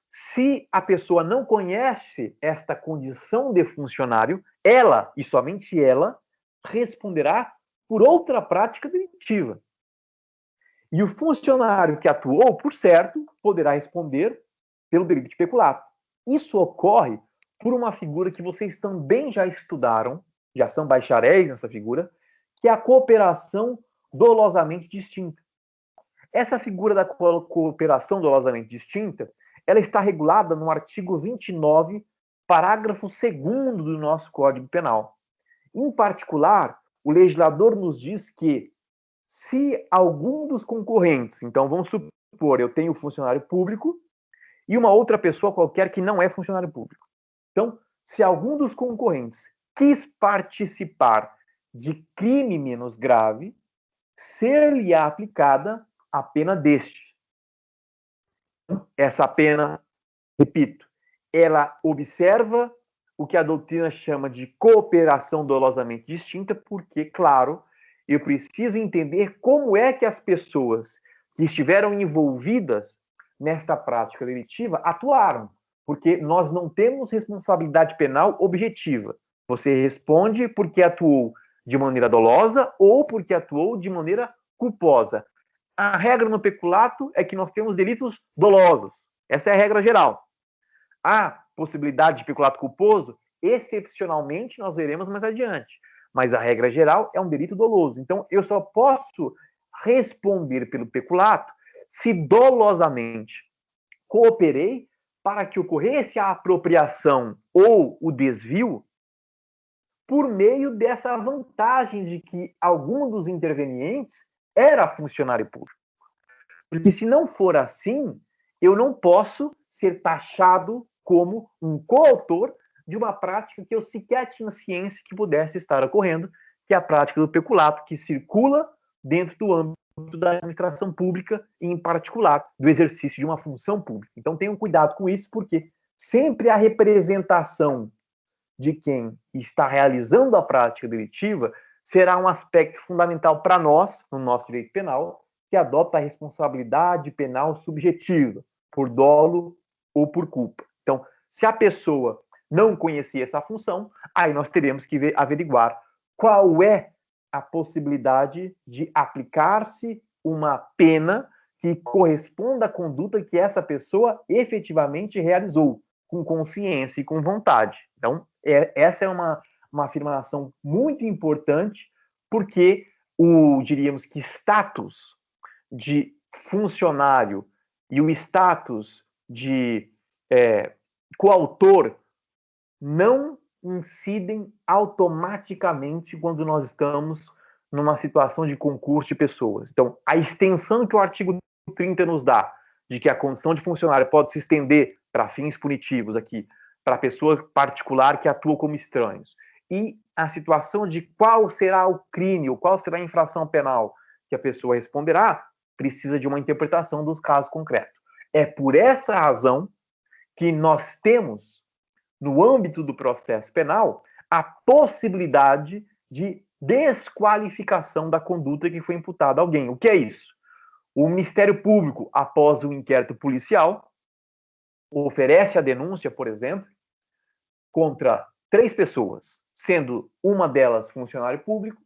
Se a pessoa não conhece esta condição de funcionário, ela, e somente ela, responderá por outra prática delitiva. E o funcionário que atuou, por certo, poderá responder pelo delito de peculato. Isso ocorre por uma figura que vocês também já estudaram, já são bacharéis nessa figura, que é a cooperação dolosamente distinta. Essa figura da cooperação dolosamente distinta, ela está regulada no artigo 29, parágrafo 2º do nosso Código Penal. Em particular, o legislador nos diz que se algum dos concorrentes, então vamos supor, eu tenho funcionário público e uma outra pessoa qualquer que não é funcionário público. Então, se algum dos concorrentes quis participar de crime menos grave, ser-lhe aplicada a pena deste. Essa pena, repito, ela observa o que a doutrina chama de cooperação dolosamente distinta, porque, claro, eu preciso entender como é que as pessoas que estiveram envolvidas nesta prática delitiva atuaram, porque nós não temos responsabilidade penal objetiva. Você responde porque atuou de maneira dolosa ou porque atuou de maneira culposa. A regra no peculato é que nós temos delitos dolosos. Essa é a regra geral. A possibilidade de peculato culposo, excepcionalmente, nós veremos mais adiante. Mas a regra geral é um delito doloso. Então, eu só posso responder pelo peculato se dolosamente cooperei para que ocorresse a apropriação ou o desvio por meio dessa vantagem de que algum dos intervenientes era funcionário público. Porque se não for assim, eu não posso ser taxado como um coautor de uma prática que eu sequer tinha ciência que pudesse estar ocorrendo, que é a prática do peculato, que circula dentro do âmbito da administração pública e, em particular, do exercício de uma função pública. Então, tenham cuidado com isso, porque sempre a representação de quem está realizando a prática delitiva será um aspecto fundamental para nós, no nosso direito penal, que adota a responsabilidade penal subjetiva, por dolo ou por culpa. Então, se a pessoa não conhecia essa função, aí nós teremos que averiguar qual é a possibilidade de aplicar-se uma pena que corresponda à conduta que essa pessoa efetivamente realizou, com consciência e com vontade. Então, essa é uma afirmação muito importante, porque diríamos que status de funcionário e o status de coautor não incidem automaticamente quando nós estamos numa situação de concurso de pessoas. Então, a extensão que o artigo 30 nos dá, de que a condição de funcionário pode se estender para fins punitivos aqui, para pessoa particular que atua como estranhos, e a situação de qual será o crime, ou qual será a infração penal que a pessoa responderá, precisa de uma interpretação dos casos concretos. É por essa razão que nós temos, no âmbito do processo penal, a possibilidade de desqualificação da conduta que foi imputada a alguém. O que é isso? O Ministério Público, após o inquérito policial, oferece a denúncia, por exemplo, contra 3 pessoas, sendo uma delas funcionário público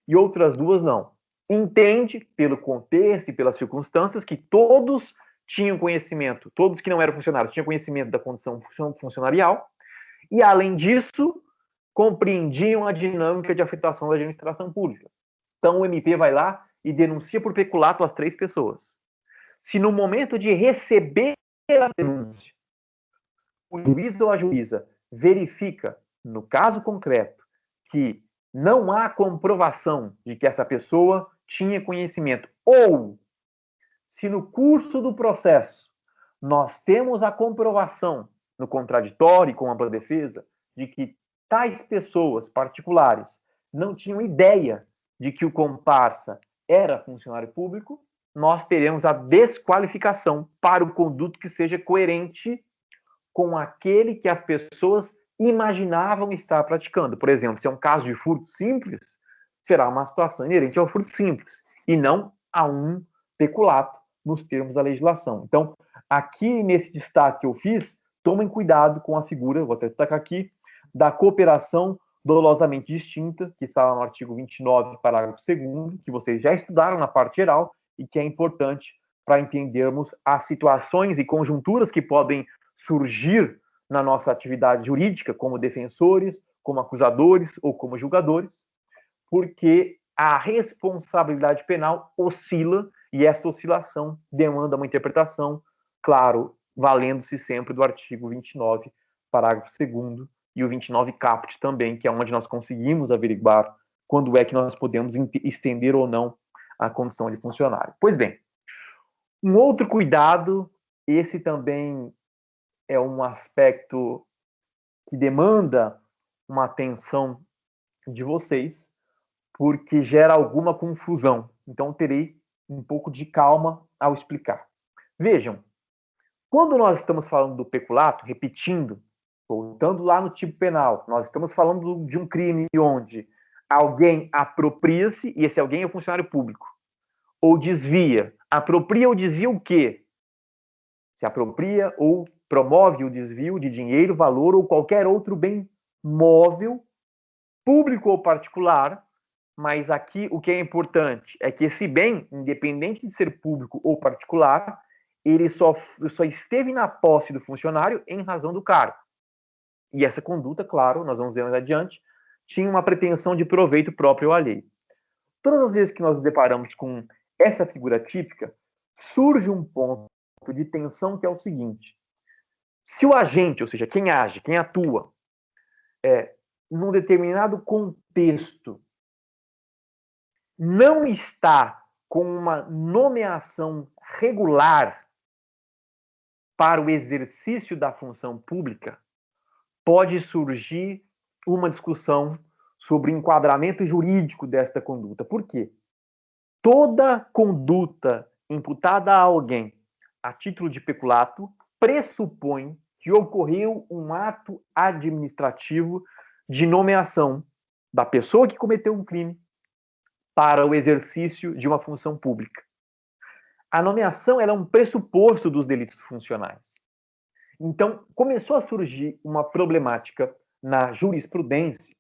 e outras 2 não. Entende, pelo contexto e pelas circunstâncias, que todos tinham conhecimento, todos que não eram funcionários tinham conhecimento da condição funcionarial, e, além disso, compreendiam a dinâmica de afetação da administração pública. Então o MP vai lá e denuncia por peculato as 3 pessoas. Se no momento de receber a denúncia, o juiz ou a juíza verifica, no caso concreto, que não há comprovação de que essa pessoa tinha conhecimento, ou se no curso do processo nós temos a comprovação no contraditório com a ampla defesa de que tais pessoas particulares não tinham ideia de que o comparsa era funcionário público, nós teremos a desqualificação para o conduto que seja coerente com aquele que as pessoas imaginavam estar praticando. Por exemplo, se é um caso de furto simples, será uma situação inerente ao furto simples e não a um peculato nos termos da legislação. Então, aqui nesse destaque que eu fiz, tomem cuidado com a figura, vou até destacar aqui, da cooperação dolosamente distinta, que está no artigo 29, parágrafo 2º, que vocês já estudaram na parte geral e que é importante para entendermos as situações e conjunturas que podem surgir na nossa atividade jurídica, como defensores, como acusadores ou como julgadores, porque a responsabilidade penal oscila e essa oscilação demanda uma interpretação, claro, valendo-se sempre do artigo 29, parágrafo 2º, e o 29 caput também, que é onde nós conseguimos averiguar quando é que nós podemos estender ou não a condição de funcionário. Pois bem, um outro cuidado, esse também é um aspecto que demanda uma atenção de vocês, porque gera alguma confusão. Então, terei um pouco de calma ao explicar. Vejam, quando nós estamos falando do peculato, repetindo, voltando lá no tipo penal, nós estamos falando de um crime onde alguém apropria-se, e esse alguém é o funcionário público, ou desvia. Apropria ou desvia o quê? Se apropria ou promove o desvio de dinheiro, valor ou qualquer outro bem móvel, público ou particular, mas aqui o que é importante é que esse bem, independente de ser público ou particular, ele só esteve na posse do funcionário em razão do cargo. E essa conduta, claro, nós vamos ver mais adiante, tinha uma pretensão de proveito próprio ou alheio. Todas as vezes que nós nos deparamos com essa figura típica, surge um ponto de tensão que é o seguinte: se o agente, ou seja, quem age, quem atua, num determinado contexto, não está com uma nomeação regular para o exercício da função pública, pode surgir uma discussão sobre o enquadramento jurídico desta conduta. Por quê? Toda conduta imputada a alguém a título de peculato pressupõe que ocorreu um ato administrativo de nomeação da pessoa que cometeu um crime para o exercício de uma função pública. A nomeação é um pressuposto dos delitos funcionais. Então, começou a surgir uma problemática na jurisprudência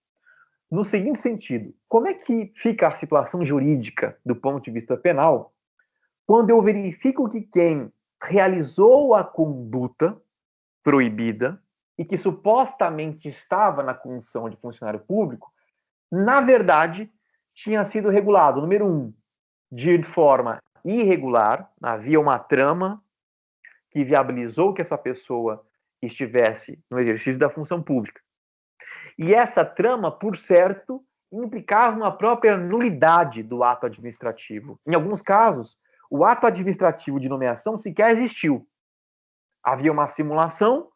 no seguinte sentido: como é que fica a situação jurídica do ponto de vista penal quando eu verifico que quem realizou a conduta proibida e que supostamente estava na condição de funcionário público, na verdade, tinha sido regulado, número 1, de forma irregular, havia uma trama que viabilizou que essa pessoa estivesse no exercício da função pública. E essa trama, por certo, implicava uma própria nulidade do ato administrativo. Em alguns casos, o ato administrativo de nomeação sequer existiu. Havia uma simulação,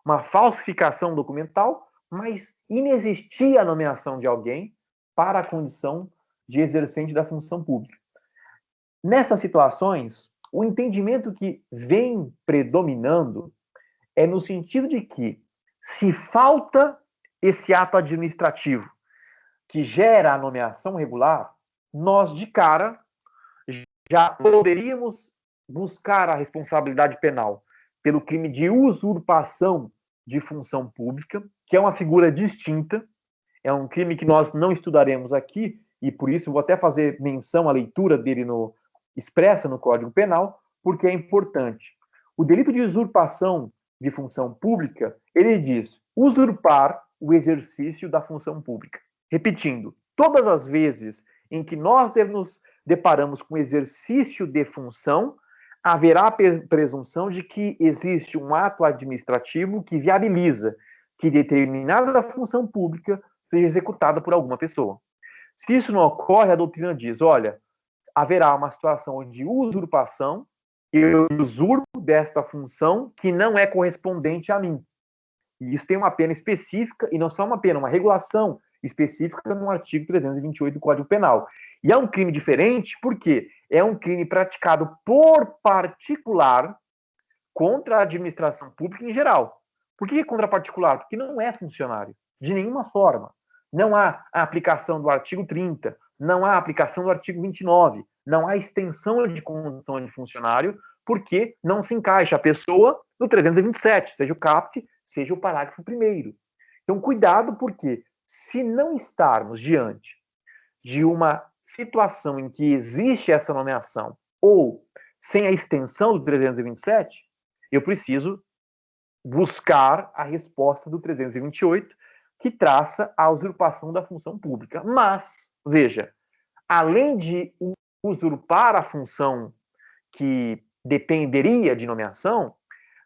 uma falsificação documental, mas inexistia a nomeação de alguém para a condição de exercente da função pública. Nessas situações, o entendimento que vem predominando é no sentido de que, se falta esse ato administrativo que gera a nomeação regular, nós, de cara, já poderíamos buscar a responsabilidade penal pelo crime de usurpação de função pública, que é uma figura distinta, é um crime que nós não estudaremos aqui, e por isso vou até fazer menção à leitura dele expressa no Código Penal, porque é importante. O delito de usurpação de função pública, ele diz usurpar o exercício da função pública. Repetindo, todas as vezes em que nós nos deparamos com exercício de função, haverá presunção de que existe um ato administrativo que viabiliza que determinada função pública seja executada por alguma pessoa. Se isso não ocorre, a doutrina diz, olha, haverá uma situação de usurpação, eu usurpo desta função que não é correspondente a mim. E isso tem uma pena específica, e não só uma pena, uma regulação específica no artigo 328 do Código Penal. E é um crime diferente porque é um crime praticado por particular contra a administração pública em geral. Por que contra particular? Porque não é funcionário, de nenhuma forma. Não há a aplicação do artigo 30, não há a aplicação do artigo 29, não há extensão de condição de funcionário, porque não se encaixa a pessoa no 327, seja o caput, seja o parágrafo 1º. Então, cuidado, porque se não estarmos diante de uma situação em que existe essa nomeação ou sem a extensão do 327, eu preciso buscar a resposta do 328, que traça a usurpação da função pública. Mas, veja, além de usurpar a função que dependeria de nomeação,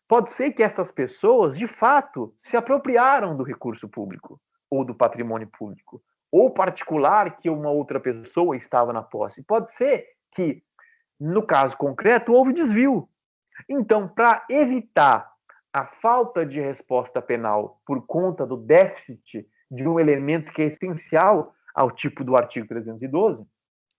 pode ser que essas pessoas, de fato, se apropriaram do recurso público ou do patrimônio público, ou particular que uma outra pessoa estava na posse. Pode ser que, no caso concreto, houve desvio. Então, para evitar a falta de resposta penal por conta do déficit de um elemento que é essencial ao tipo do artigo 312,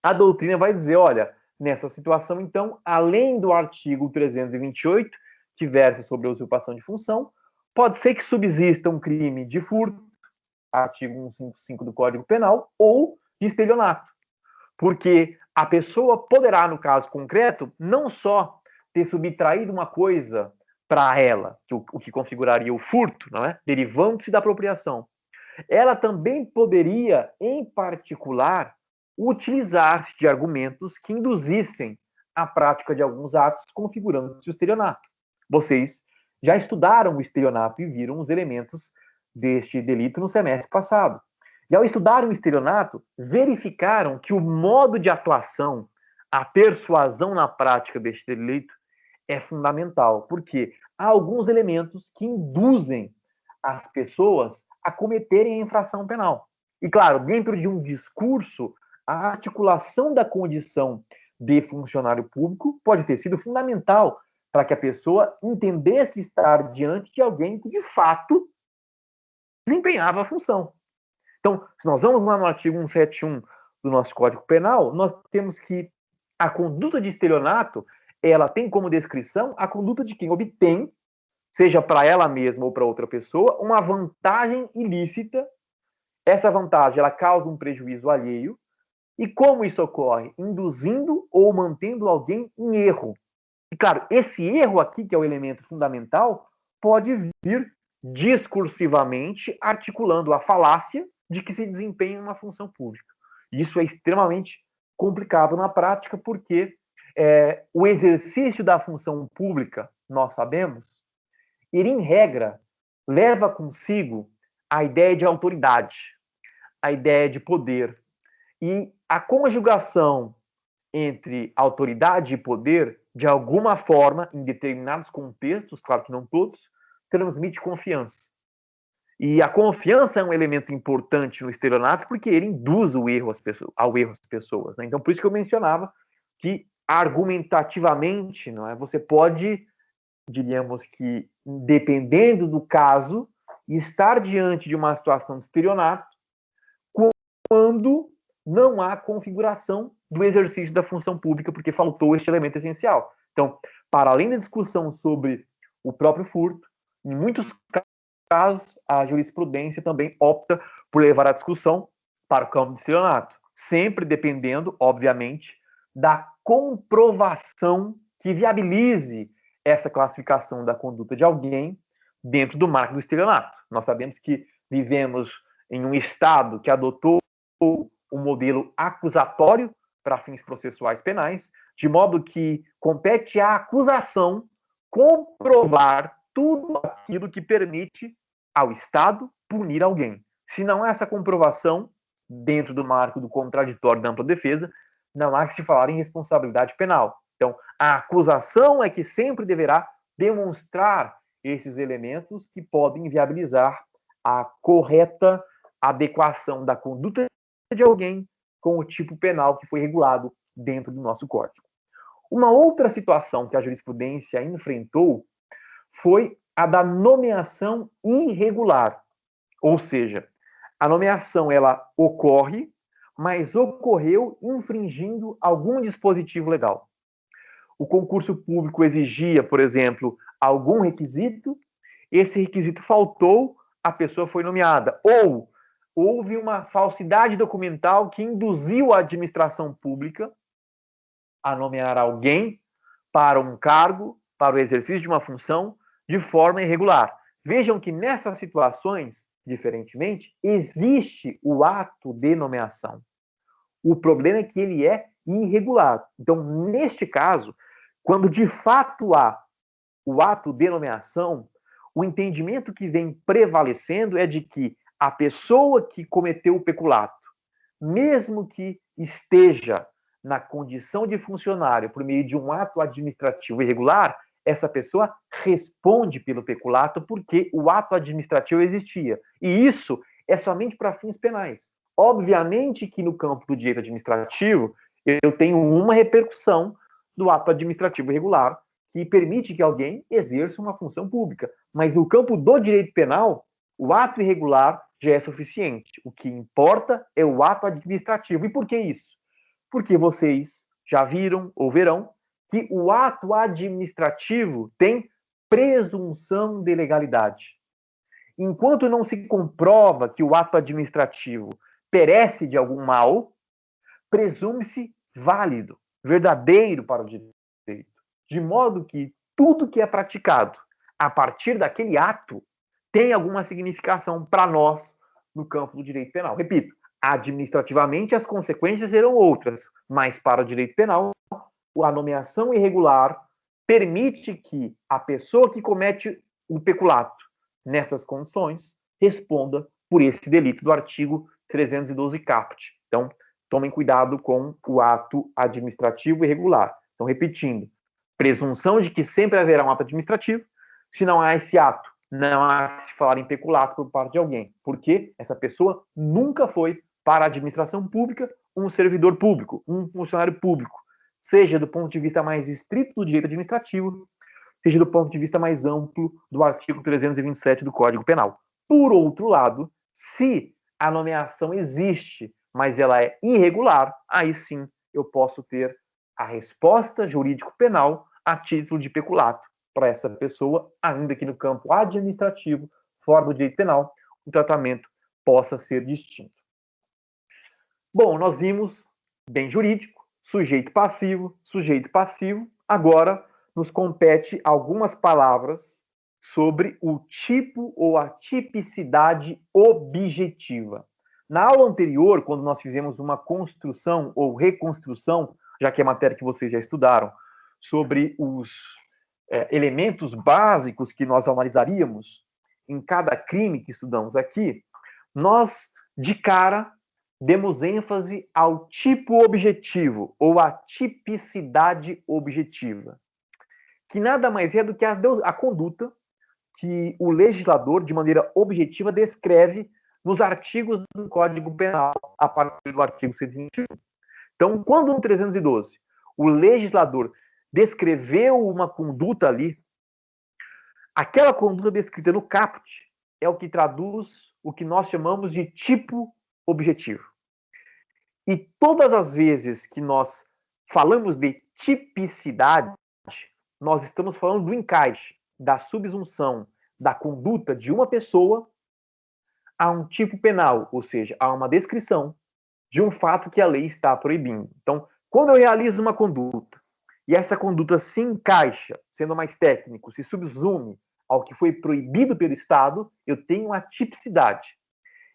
a doutrina vai dizer, olha, nessa situação, então, além do artigo 328, que versa sobre a usurpação de função, pode ser que subsista um crime de furto, artigo 155 do Código Penal, ou de estelionato. Porque a pessoa poderá, no caso concreto, não só ter subtraído uma coisa para ela, o que configuraria o furto, não é? Derivando-se da apropriação. Ela também poderia, em particular, utilizar-se de argumentos que induzissem a prática de alguns atos configurando-se o estelionato. Vocês já estudaram o estelionato e viram os elementos deste delito no semestre passado. E ao estudar o estelionato, verificaram que o modo de atuação, a persuasão na prática deste delito é fundamental, porque há alguns elementos que induzem as pessoas a cometerem a infração penal. E, claro, dentro de um discurso, a articulação da condição de funcionário público pode ter sido fundamental para que a pessoa entendesse estar diante de alguém que, de fato, desempenhava a função. Então, se nós vamos lá no artigo 171 do nosso Código Penal, nós temos que a conduta de estelionato, ela tem como descrição a conduta de quem obtém, seja para ela mesma ou para outra pessoa, uma vantagem ilícita. Essa vantagem, ela causa um prejuízo alheio. E como isso ocorre? Induzindo ou mantendo alguém em erro. E, claro, esse erro aqui, que é o elemento fundamental, pode vir discursivamente articulando a falácia de que se desempenha uma função pública. Isso é extremamente complicado na prática, porque o exercício da função pública, nós sabemos, ele, em regra, leva consigo a ideia de autoridade, a ideia de poder. E a conjugação entre autoridade e poder, de alguma forma, em determinados contextos, claro que não todos, transmite confiança. E a confiança é um elemento importante no estelionato porque ele induz o erro ao erro às pessoas. Né? Então, por isso que eu mencionava que, argumentativamente, não é, você pode, diríamos que, dependendo do caso, estar diante de uma situação de estelionato quando não há configuração do exercício da função pública, porque faltou este elemento essencial. Então, para além da discussão sobre o próprio furto, em muitos casos, a jurisprudência também opta por levar a discussão para o campo do estelionato, sempre dependendo, obviamente, da comprovação que viabilize essa classificação da conduta de alguém dentro do marco do estelionato. Nós sabemos que vivemos em um Estado que adotou o modelo acusatório para fins processuais penais, de modo que compete à acusação comprovar tudo aquilo que permite ao Estado punir alguém. Se não há essa comprovação, dentro do marco do contraditório da ampla defesa, não há que se falar em responsabilidade penal. Então, a acusação é que sempre deverá demonstrar esses elementos que podem viabilizar a correta adequação da conduta de alguém com o tipo penal que foi regulado dentro do nosso código. Uma outra situação que a jurisprudência enfrentou foi a da nomeação irregular. Ou seja, a nomeação ela ocorre, mas ocorreu infringindo algum dispositivo legal. O concurso público exigia, por exemplo, algum requisito, esse requisito faltou, a pessoa foi nomeada. Ou houve uma falsidade documental que induziu a administração pública a nomear alguém para um cargo, para o exercício de uma função, de forma irregular. Vejam que nessas situações, diferentemente, existe o ato de nomeação. O problema é que ele é irregular. Então, neste caso, quando de fato há o ato de nomeação, o entendimento que vem prevalecendo é de que a pessoa que cometeu o peculato, mesmo que esteja na condição de funcionário por meio de um ato administrativo irregular, essa pessoa responde pelo peculato porque o ato administrativo existia. E isso é somente para fins penais. Obviamente que no campo do direito administrativo, eu tenho uma repercussão do ato administrativo irregular que permite que alguém exerça uma função pública. Mas no campo do direito penal, o ato irregular já é suficiente. O que importa é o ato administrativo. E por que isso? Porque vocês já viram ou verão que o ato administrativo tem presunção de legalidade. Enquanto não se comprova que o ato administrativo perece de algum mal, presume-se válido, verdadeiro para o direito. De modo que tudo que é praticado a partir daquele ato tem alguma significação para nós no campo do direito penal. Repito, administrativamente as consequências serão outras, mas para o direito penal, a nomeação irregular permite que a pessoa que comete o peculato nessas condições responda por esse delito do artigo 312 caput. Então, tomem cuidado com o ato administrativo irregular. Então, repetindo, presunção de que sempre haverá um ato administrativo. Se não há esse ato, não há que se falar em peculato por parte de alguém, porque essa pessoa nunca foi para a administração pública um servidor público, um funcionário público, seja do ponto de vista mais estrito do direito administrativo, seja do ponto de vista mais amplo do artigo 327 do Código Penal. Por outro lado, se a nomeação existe, mas ela é irregular, aí sim eu posso ter a resposta jurídico-penal a título de peculato para essa pessoa, ainda que no campo administrativo, fora do direito penal, o tratamento possa ser distinto. Bom, nós vimos bem jurídico, sujeito passivo. Agora nos compete algumas palavras sobre o tipo ou a tipicidade objetiva. Na aula anterior, quando nós fizemos uma construção ou reconstrução, já que é matéria que vocês já estudaram, sobre os elementos básicos que nós analisaríamos em cada crime que estudamos aqui, nós, de cara, demos ênfase ao tipo objetivo, ou à tipicidade objetiva, que nada mais é do que a conduta que o legislador, de maneira objetiva, descreve nos artigos do Código Penal, a partir do artigo 121. Então, quando no 312 o legislador descreveu uma conduta ali, aquela conduta descrita no caput é o que traduz o que nós chamamos de tipo objetivo. E todas as vezes que nós falamos de tipicidade, nós estamos falando do encaixe, da subsunção da conduta de uma pessoa a um tipo penal, ou seja, a uma descrição de um fato que a lei está proibindo. Então, quando eu realizo uma conduta e essa conduta se encaixa, sendo mais técnico, se subsume ao que foi proibido pelo Estado, eu tenho a tipicidade.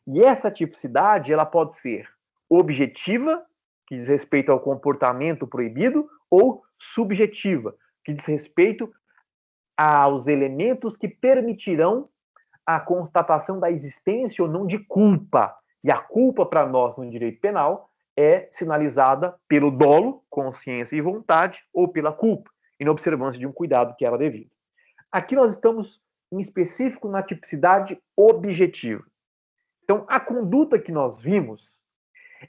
E essa tipicidade, ela pode ser objetiva, que diz respeito ao comportamento proibido, ou subjetiva, que diz respeito aos elementos que permitirão a constatação da existência ou não de culpa. E a culpa para nós no direito penal é sinalizada pelo dolo, consciência e vontade, ou pela culpa, em observância de um cuidado que era devido. Aqui nós estamos, em específico, na tipicidade objetiva. Então, a conduta que nós vimos,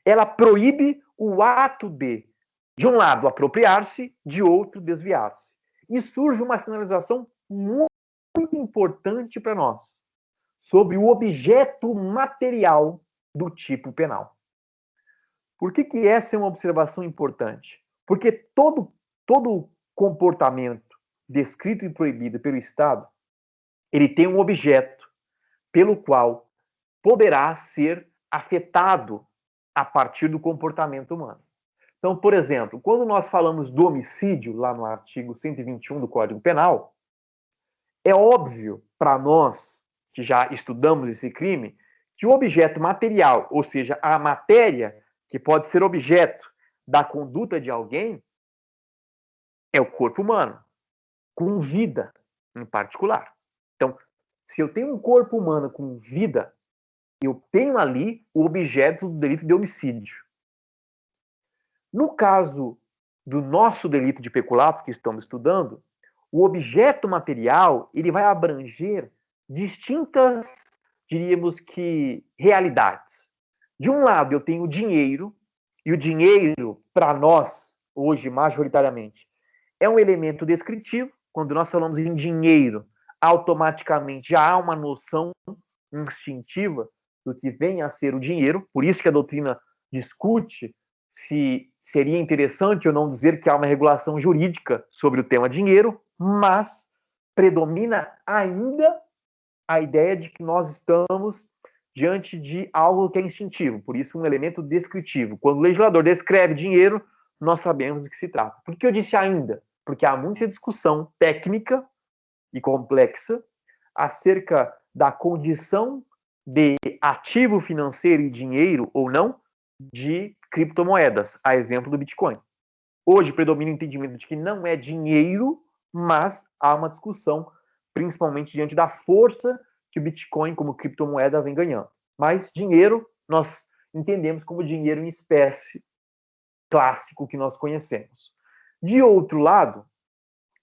ela proíbe o ato de um lado, apropriar-se, de outro, desviar-se. E surge uma sinalização muito importante para nós, sobre o objeto material do tipo penal. Por que essa é uma observação importante? Porque todo comportamento descrito e proibido pelo Estado, ele tem um objeto pelo qual poderá ser afetado a partir do comportamento humano. Então, por exemplo, quando nós falamos do homicídio, lá no artigo 121 do Código Penal, é óbvio para nós, que já estudamos esse crime, que o objeto material, ou seja, a matéria que pode ser objeto da conduta de alguém, é o corpo humano, com vida em particular. Então, se eu tenho um corpo humano com vida, eu tenho ali o objeto do delito de homicídio. No caso do nosso delito de peculato que estamos estudando, o objeto material ele vai abranger distintas, diríamos que, realidades. De um lado, eu tenho o dinheiro, e o dinheiro, para nós, hoje, majoritariamente, é um elemento descritivo. Quando nós falamos em dinheiro, automaticamente já há uma noção instintiva do que vem a ser o dinheiro, por isso que a doutrina discute se seria interessante ou não dizer que há uma regulação jurídica sobre o tema dinheiro, mas predomina ainda a ideia de que nós estamos diante de algo que é instintivo, por isso um elemento descritivo. Quando o legislador descreve dinheiro, nós sabemos do que se trata. Por que eu disse ainda? Porque há muita discussão técnica e complexa acerca da condição de ativo financeiro e dinheiro ou não de criptomoedas, a exemplo do Bitcoin. Hoje predomina o entendimento de que não é dinheiro, mas há uma discussão, principalmente diante da força que o Bitcoin como criptomoeda vem ganhando. Mas dinheiro nós entendemos como dinheiro em espécie clássico que nós conhecemos. De outro lado,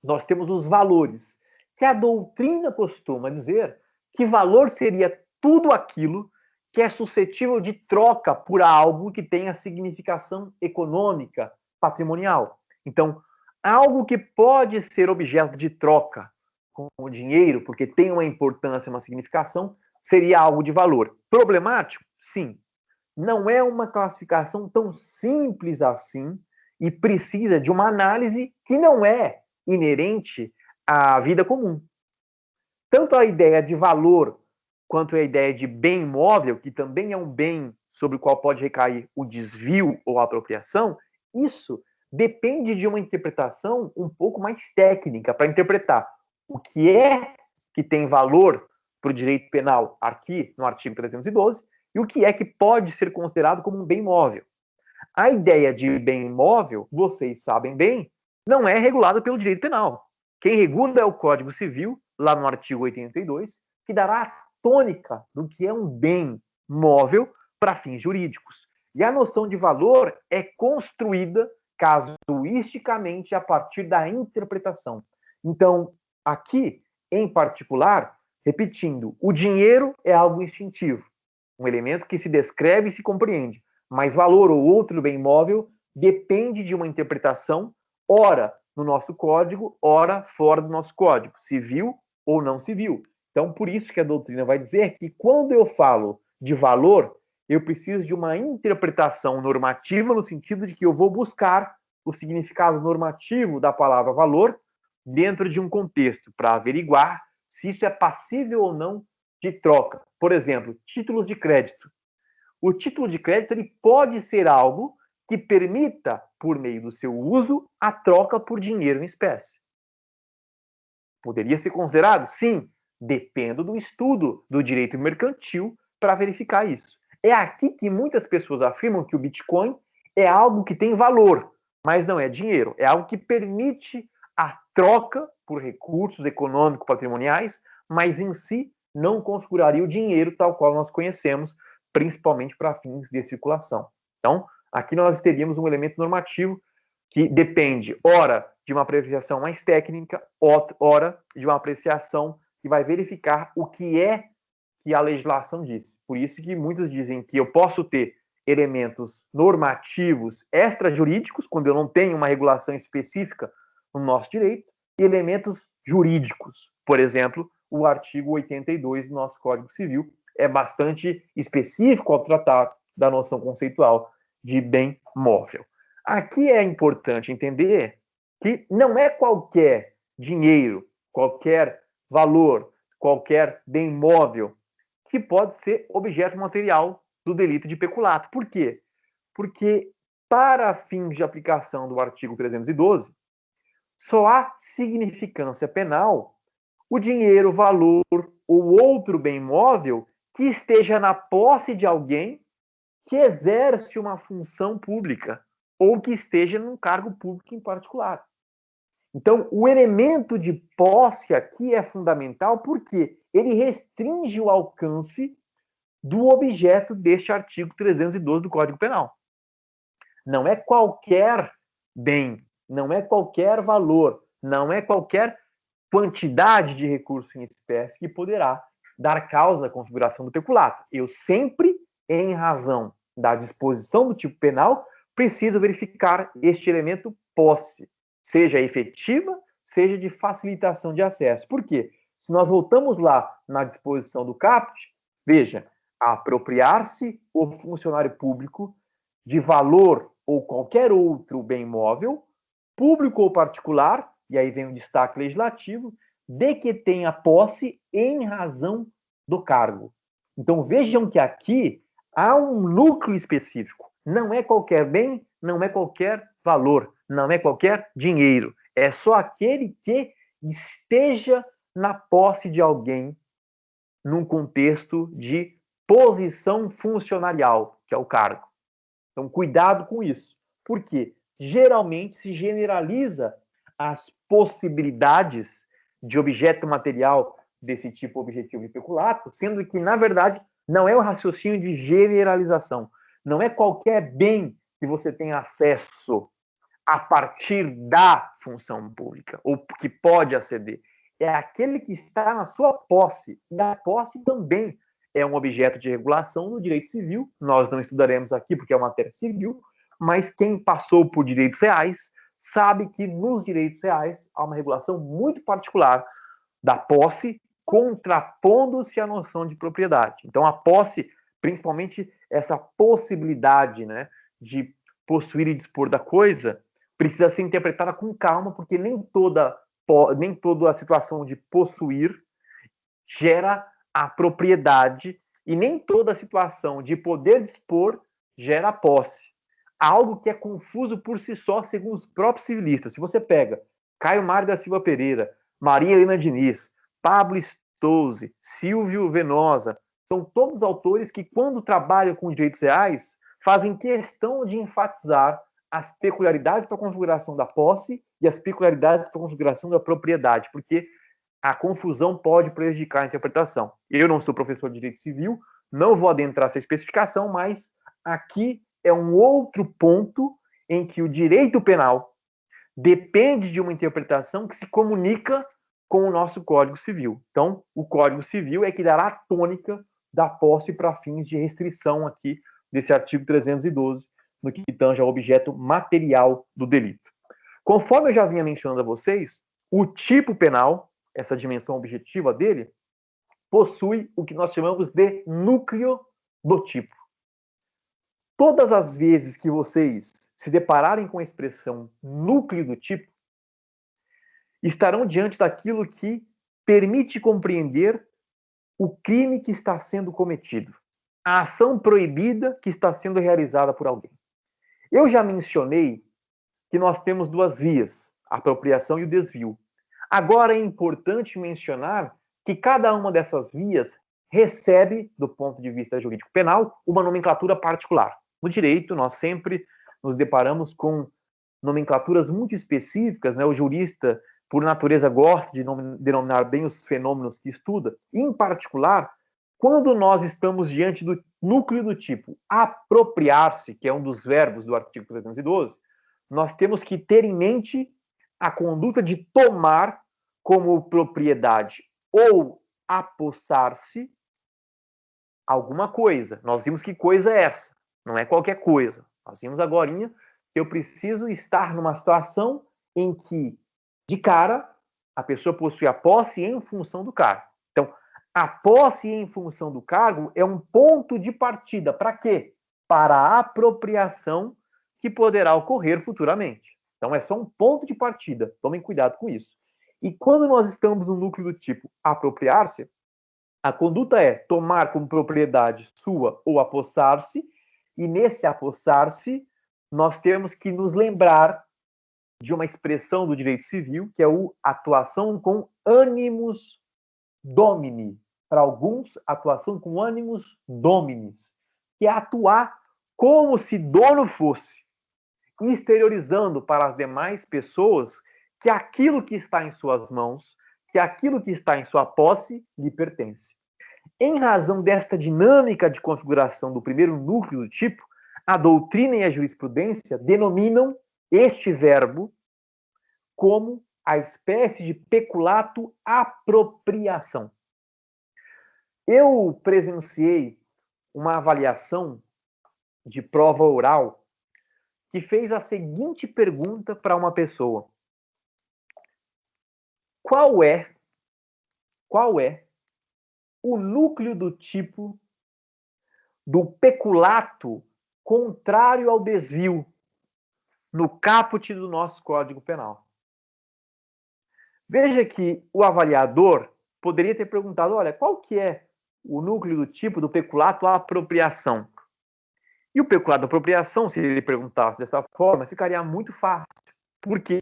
nós temos os valores, que a doutrina costuma dizer que valor seria tudo aquilo que é suscetível de troca por algo que tenha significação econômica, patrimonial. Então, algo que pode ser objeto de troca com o dinheiro, porque tem uma importância, uma significação, seria algo de valor. Problemático? Sim. Não é uma classificação tão simples assim e precisa de uma análise que não é inerente à vida comum. Tanto a ideia de valor quanto a ideia de bem imóvel, que também é um bem sobre o qual pode recair o desvio ou a apropriação, isso depende de uma interpretação um pouco mais técnica para interpretar o que é que tem valor para o direito penal aqui no artigo 312 e o que é que pode ser considerado como um bem imóvel. A ideia de bem imóvel, vocês sabem bem, não é regulada pelo direito penal. Quem regula é o Código Civil, lá no artigo 82, que dará a tônica do que é um bem móvel para fins jurídicos. E a noção de valor é construída casuisticamente a partir da interpretação. Então, aqui, em particular, repetindo, o dinheiro é algo instintivo, um elemento que se descreve e se compreende, mas valor ou outro bem móvel depende de uma interpretação, ora no nosso código, ora fora do nosso código, civil ou não civil. Então, por isso que a doutrina vai dizer que quando eu falo de valor, eu preciso de uma interpretação normativa no sentido de que eu vou buscar o significado normativo da palavra valor dentro de um contexto para averiguar se isso é passível ou não de troca. Por exemplo, títulos de crédito. O título de crédito ele pode ser algo que permita, por meio do seu uso, a troca por dinheiro em espécie. Poderia ser considerado? Sim, depende do estudo do direito mercantil para verificar isso. É aqui que muitas pessoas afirmam que o Bitcoin é algo que tem valor, mas não é dinheiro. É algo que permite a troca por recursos econômicos patrimoniais, mas em si não configuraria o dinheiro tal qual nós conhecemos principalmente para fins de circulação. Então, aqui nós teríamos um elemento normativo que depende, ora, de uma apreciação mais técnica, ora, de uma apreciação que vai verificar o que é que a legislação diz. Por isso que muitos dizem que eu posso ter elementos normativos extrajurídicos, quando eu não tenho uma regulação específica no nosso direito, e elementos jurídicos. Por exemplo, o artigo 82 do nosso Código Civil é bastante específico ao tratar da noção conceitual de bem móvel. Aqui é importante entender que não é qualquer dinheiro, qualquer valor, qualquer bem móvel que pode ser objeto material do delito de peculato. Por quê? Porque, para fins de aplicação do artigo 312, só há significância penal o dinheiro, valor ou outro bem móvel que esteja na posse de alguém que exerce uma função pública ou que esteja num cargo público em particular. Então, o elemento de posse aqui é fundamental porque ele restringe o alcance do objeto deste artigo 312 do Código Penal. Não é qualquer bem, não é qualquer valor, não é qualquer quantidade de recurso em espécie que poderá dar causa à configuração do peculato. Eu sempre, em razão da disposição do tipo penal, preciso verificar este elemento posse, seja efetiva, seja de facilitação de acesso. Por quê? Se nós voltamos lá na disposição do caput, veja, apropriar-se o funcionário público de valor ou qualquer outro bem móvel, público ou particular, e aí vem o destaque legislativo, de que tenha posse em razão do cargo. Então vejam que aqui há um núcleo específico. Não é qualquer bem, não é qualquer valor, não é qualquer dinheiro. É só aquele que esteja na posse de alguém num contexto de posição funcionarial, que é o cargo. Então, cuidado com isso. Por quê? Geralmente se generaliza as possibilidades de objeto material desse tipo objetivo de peculato, sendo que, na verdade, não é o raciocínio de generalização. Não é qualquer bem que você tem acesso a partir da função pública, ou que pode aceder. É aquele que está na sua posse. E a posse também é um objeto de regulação no direito civil. Nós não estudaremos aqui porque é uma matéria civil, mas quem passou por direitos reais sabe que nos direitos reais há uma regulação muito particular da posse, contrapondo-se à noção de propriedade. Então, a posse, principalmente essa possibilidade, né, de possuir e dispor da coisa, precisa ser interpretada com calma, porque nem toda a situação de possuir gera a propriedade e nem toda a situação de poder dispor gera a posse. Algo que é confuso por si só, segundo os próprios civilistas. Se você pega Caio Mário da Silva Pereira, Maria Helena Diniz, Pablo Stouze, Silvio Venosa, são todos autores que, quando trabalham com direitos reais, fazem questão de enfatizar as peculiaridades para a configuração da posse e as peculiaridades para a configuração da propriedade, porque a confusão pode prejudicar a interpretação. Eu não sou professor de direito civil, não vou adentrar essa especificação, mas aqui é um outro ponto em que o direito penal depende de uma interpretação que se comunica com o nosso Código Civil. Então, o Código Civil é que dará a tônica da posse para fins de restrição aqui desse artigo 312, no que tange ao objeto material do delito. Conforme eu já vinha mencionando a vocês, o tipo penal, essa dimensão objetiva dele, possui o que nós chamamos de núcleo do tipo. Todas as vezes que vocês se depararem com a expressão núcleo do tipo, estarão diante daquilo que permite compreender o crime que está sendo cometido, a ação proibida que está sendo realizada por alguém. Eu já mencionei que nós temos duas vias, a apropriação e o desvio. Agora é importante mencionar que cada uma dessas vias recebe, do ponto de vista jurídico penal, uma nomenclatura particular. No direito, nós sempre nos deparamos com nomenclaturas muito específicas, né? O jurista, por natureza, gosta de denominar bem os fenômenos que estuda. Em particular, Quando nós estamos diante do núcleo do tipo apropriar-se, que é um dos verbos do artigo 312, nós temos que ter em mente a conduta de tomar como propriedade ou apossar-se alguma coisa. Nós vimos que coisa é essa, não é qualquer coisa. Nós vimos agorinha que eu preciso estar numa situação em que, de cara, a pessoa possui a posse em função do cargo. Então, a posse em função do cargo é um ponto de partida. Para quê? Para a apropriação que poderá ocorrer futuramente. Então, é só um ponto de partida. Tomem cuidado com isso. E quando nós estamos no núcleo do tipo apropriar-se, a conduta é tomar como propriedade sua ou apossar-se, e nesse apossar-se, nós temos que nos lembrar de uma expressão do direito civil, que é o atuação com animus domini. Para alguns, atuação com animus dominis, que é atuar como se dono fosse, exteriorizando para as demais pessoas que aquilo que está em suas mãos, que aquilo que está em sua posse, lhe pertence. Em razão desta dinâmica de configuração do primeiro núcleo do tipo, a doutrina e a jurisprudência denominam este verbo como a espécie de peculato apropriação. Eu presenciei uma avaliação de prova oral que fez a seguinte pergunta para uma pessoa: qual é o núcleo do tipo do peculato contrário ao desvio no caput do nosso Código Penal? Veja que o avaliador poderia ter perguntado: olha, qual que é o núcleo do tipo do peculato à apropriação? E o peculato à apropriação, se ele perguntasse dessa forma, ficaria muito fácil. Porque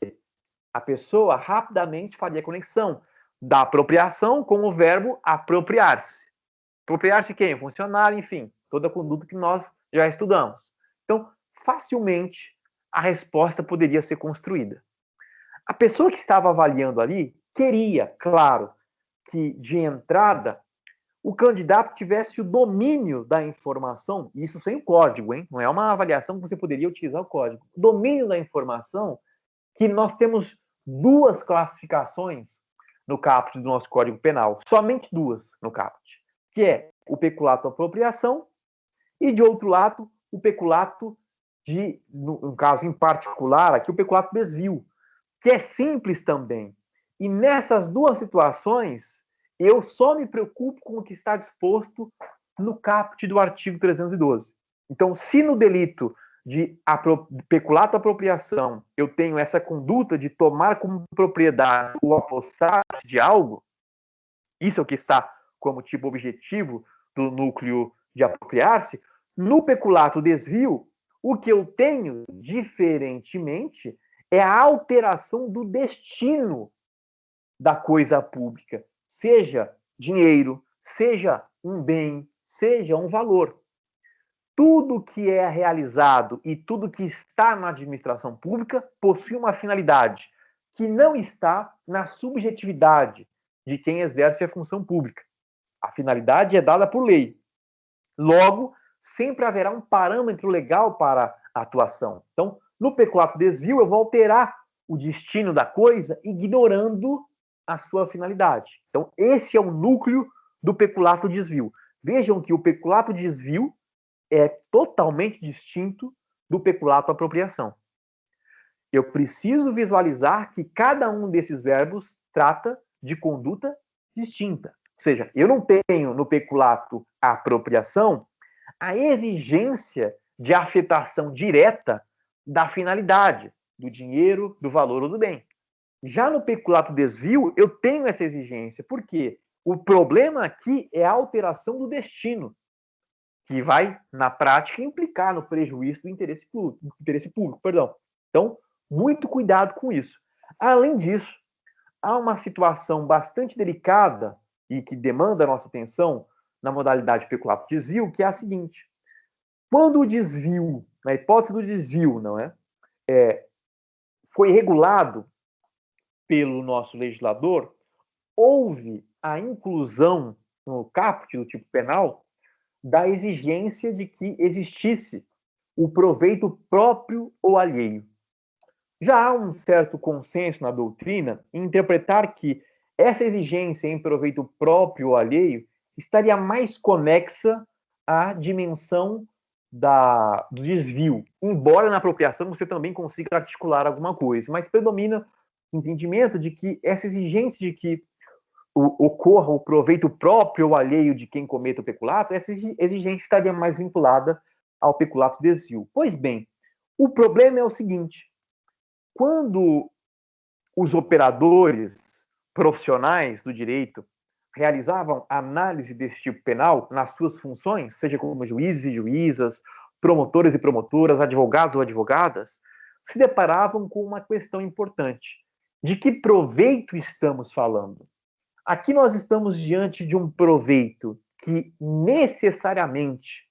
a pessoa rapidamente faria a conexão da apropriação com o verbo apropriar-se. Apropriar-se quem? Funcionário, enfim, toda a conduta que nós já estudamos. Então, facilmente, a resposta poderia ser construída. A pessoa que estava avaliando ali queria, claro, que de entrada o candidato tivesse o domínio da informação, isso sem o código, hein? Não é uma avaliação que você poderia utilizar o código. Domínio da informação, que nós temos duas classificações no caput do nosso Código Penal, somente duas no caput, que é o peculato apropriação e, de outro lado, o peculato de, no caso em particular, aqui o peculato desvio, que é simples também. E nessas duas situações, eu só me preocupo com o que está disposto no caput do artigo 312. Então, se no delito de peculato apropriação eu tenho essa conduta de tomar como propriedade ou apossar de algo, isso é o que está como tipo objetivo do núcleo de apropriar-se, no peculato desvio, o que eu tenho, diferentemente, é a alteração do destino da coisa pública, seja dinheiro, seja um bem, seja um valor. Tudo que é realizado e tudo que está na administração pública possui uma finalidade que não está na subjetividade de quem exerce a função pública. A finalidade é dada por lei. Logo, sempre haverá um parâmetro legal para a atuação. Então, no peculato desvio, eu vou alterar o destino da coisa ignorando a sua finalidade. Então, esse é o núcleo do peculato desvio. Vejam que o peculato desvio é totalmente distinto do peculato apropriação. Eu preciso visualizar que cada um desses verbos trata de conduta distinta. Ou seja, eu não tenho no peculato apropriação a exigência de afetação direta da finalidade, do dinheiro, do valor ou do bem. Já no peculato desvio, eu tenho essa exigência. Por quê? O problema aqui é a alteração do destino, que vai, na prática, implicar no prejuízo do interesse público. Então, muito cuidado com isso. Além disso, há uma situação bastante delicada e que demanda a nossa atenção na modalidade peculato desvio, que é a seguinte: quando o desvio, na hipótese do desvio, foi regulado pelo nosso legislador, houve a inclusão no caput do tipo penal, da exigência de que existisse o proveito próprio ou alheio. Já há um certo consenso na doutrina em interpretar que essa exigência em proveito próprio ou alheio estaria mais conexa à dimensão do desvio, embora na apropriação você também consiga articular alguma coisa, mas predomina o entendimento de que essa exigência de que ocorra o proveito próprio ou alheio de quem cometa o peculato, essa exigência estaria mais vinculada ao peculato desvio. Pois bem, o problema é o seguinte: quando os operadores profissionais do direito realizavam análise desse tipo penal nas suas funções, seja como juízes e juízas, promotores e promotoras, advogados ou advogadas, se deparavam com uma questão importante. De que proveito estamos falando? Aqui nós estamos diante de um proveito que necessariamente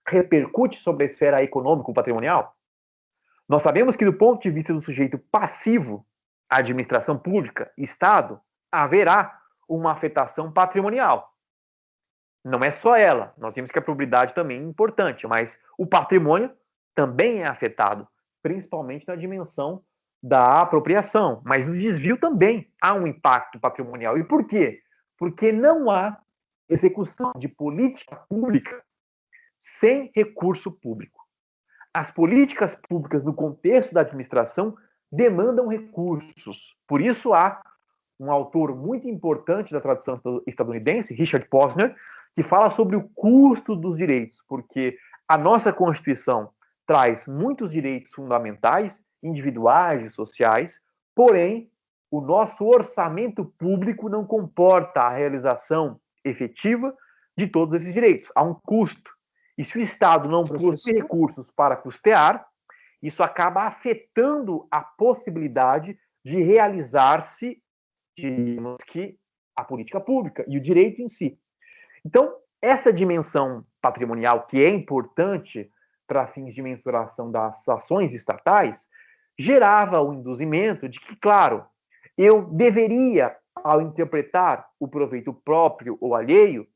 repercute sobre a esfera econômico-patrimonial? Nós sabemos que, do ponto de vista do sujeito passivo, administração pública, Estado, haverá uma afetação patrimonial. Não é só ela. Nós vimos que a probidade também é importante, mas o patrimônio também é afetado, principalmente na dimensão da apropriação. Mas no desvio também há um impacto patrimonial. E por quê? Porque não há execução de política pública sem recurso público. As políticas públicas no contexto da administração demandam recursos. Por isso há um autor muito importante da tradição estadunidense, Richard Posner, que fala sobre o custo dos direitos, porque a nossa Constituição traz muitos direitos fundamentais, individuais e sociais, porém, o nosso orçamento público não comporta a realização efetiva de todos esses direitos. Há um custo. E se o Estado não possui recursos para custear, isso acaba afetando a possibilidade de realizar-se, digamos que, a política pública e o direito em si. Então, essa dimensão patrimonial, que é importante para fins de mensuração das ações estatais, gerava o induzimento de que, claro, eu deveria, ao interpretar o proveito próprio ou alheio,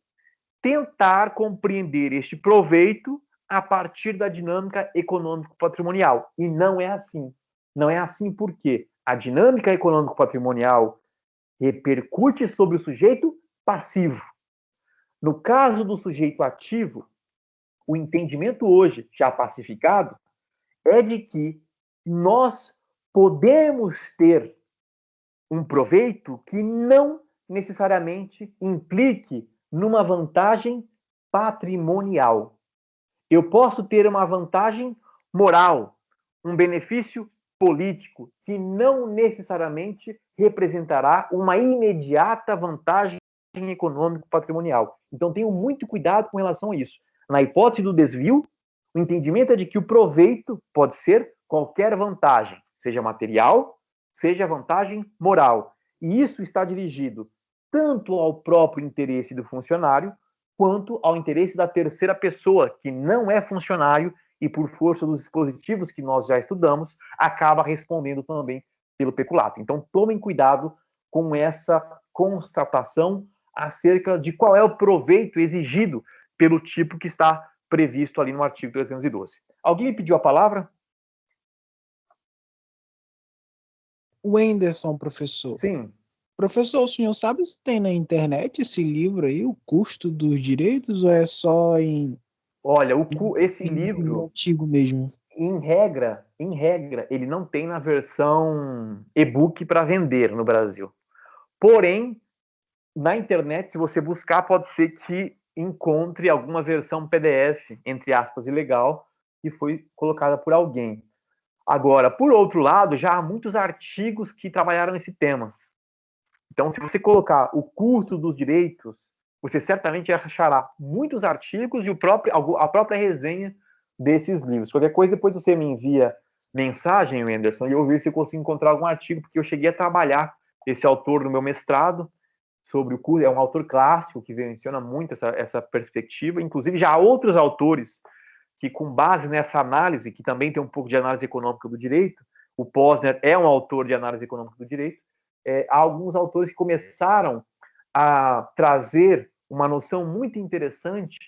tentar compreender este proveito a partir da dinâmica econômico-patrimonial. E não é assim. Não é assim porque a dinâmica econômico-patrimonial repercute sobre o sujeito passivo. No caso do sujeito ativo, o entendimento hoje, já pacificado, é de que nós podemos ter um proveito que não necessariamente implique numa vantagem patrimonial. Eu posso ter uma vantagem moral, um benefício político, que não necessariamente representará uma imediata vantagem econômico-patrimonial. Então, tenho muito cuidado com relação a isso. Na hipótese do desvio, o entendimento é de que o proveito pode ser qualquer vantagem, seja material, seja vantagem moral. E isso está dirigido tanto ao próprio interesse do funcionário, quanto ao interesse da terceira pessoa, que não é funcionário e, por força dos dispositivos que nós já estudamos, acaba respondendo também pelo peculato. Então, tomem cuidado com essa constatação acerca de qual é o proveito exigido pelo tipo que está previsto ali no artigo 312. Alguém me pediu a palavra? O Wenderson, professor. Sim. Professor, o senhor sabe se tem na internet esse livro aí, O Custo dos Direitos, ou é só em... Olha, esse livro, antigo mesmo? em regra, ele não tem na versão e-book para vender no Brasil. Porém, na internet, se você buscar, pode ser que encontre alguma versão PDF, entre aspas, ilegal, que foi colocada por alguém. Agora, por outro lado, já há muitos artigos que trabalharam nesse tema. Então, se você colocar o custo dos direitos, você certamente achará muitos artigos e a própria resenha desses livros. Qualquer coisa, depois você me envia mensagem, Wenderson, e eu ver se eu consigo encontrar algum artigo, porque eu cheguei a trabalhar esse autor no meu mestrado sobre o custo. É um autor clássico que menciona muito essa perspectiva. Inclusive, já há outros autores que, com base nessa análise, que também tem um pouco de análise econômica do direito, o Posner é um autor de análise econômica do direito, há alguns autores que começaram a trazer uma noção muito interessante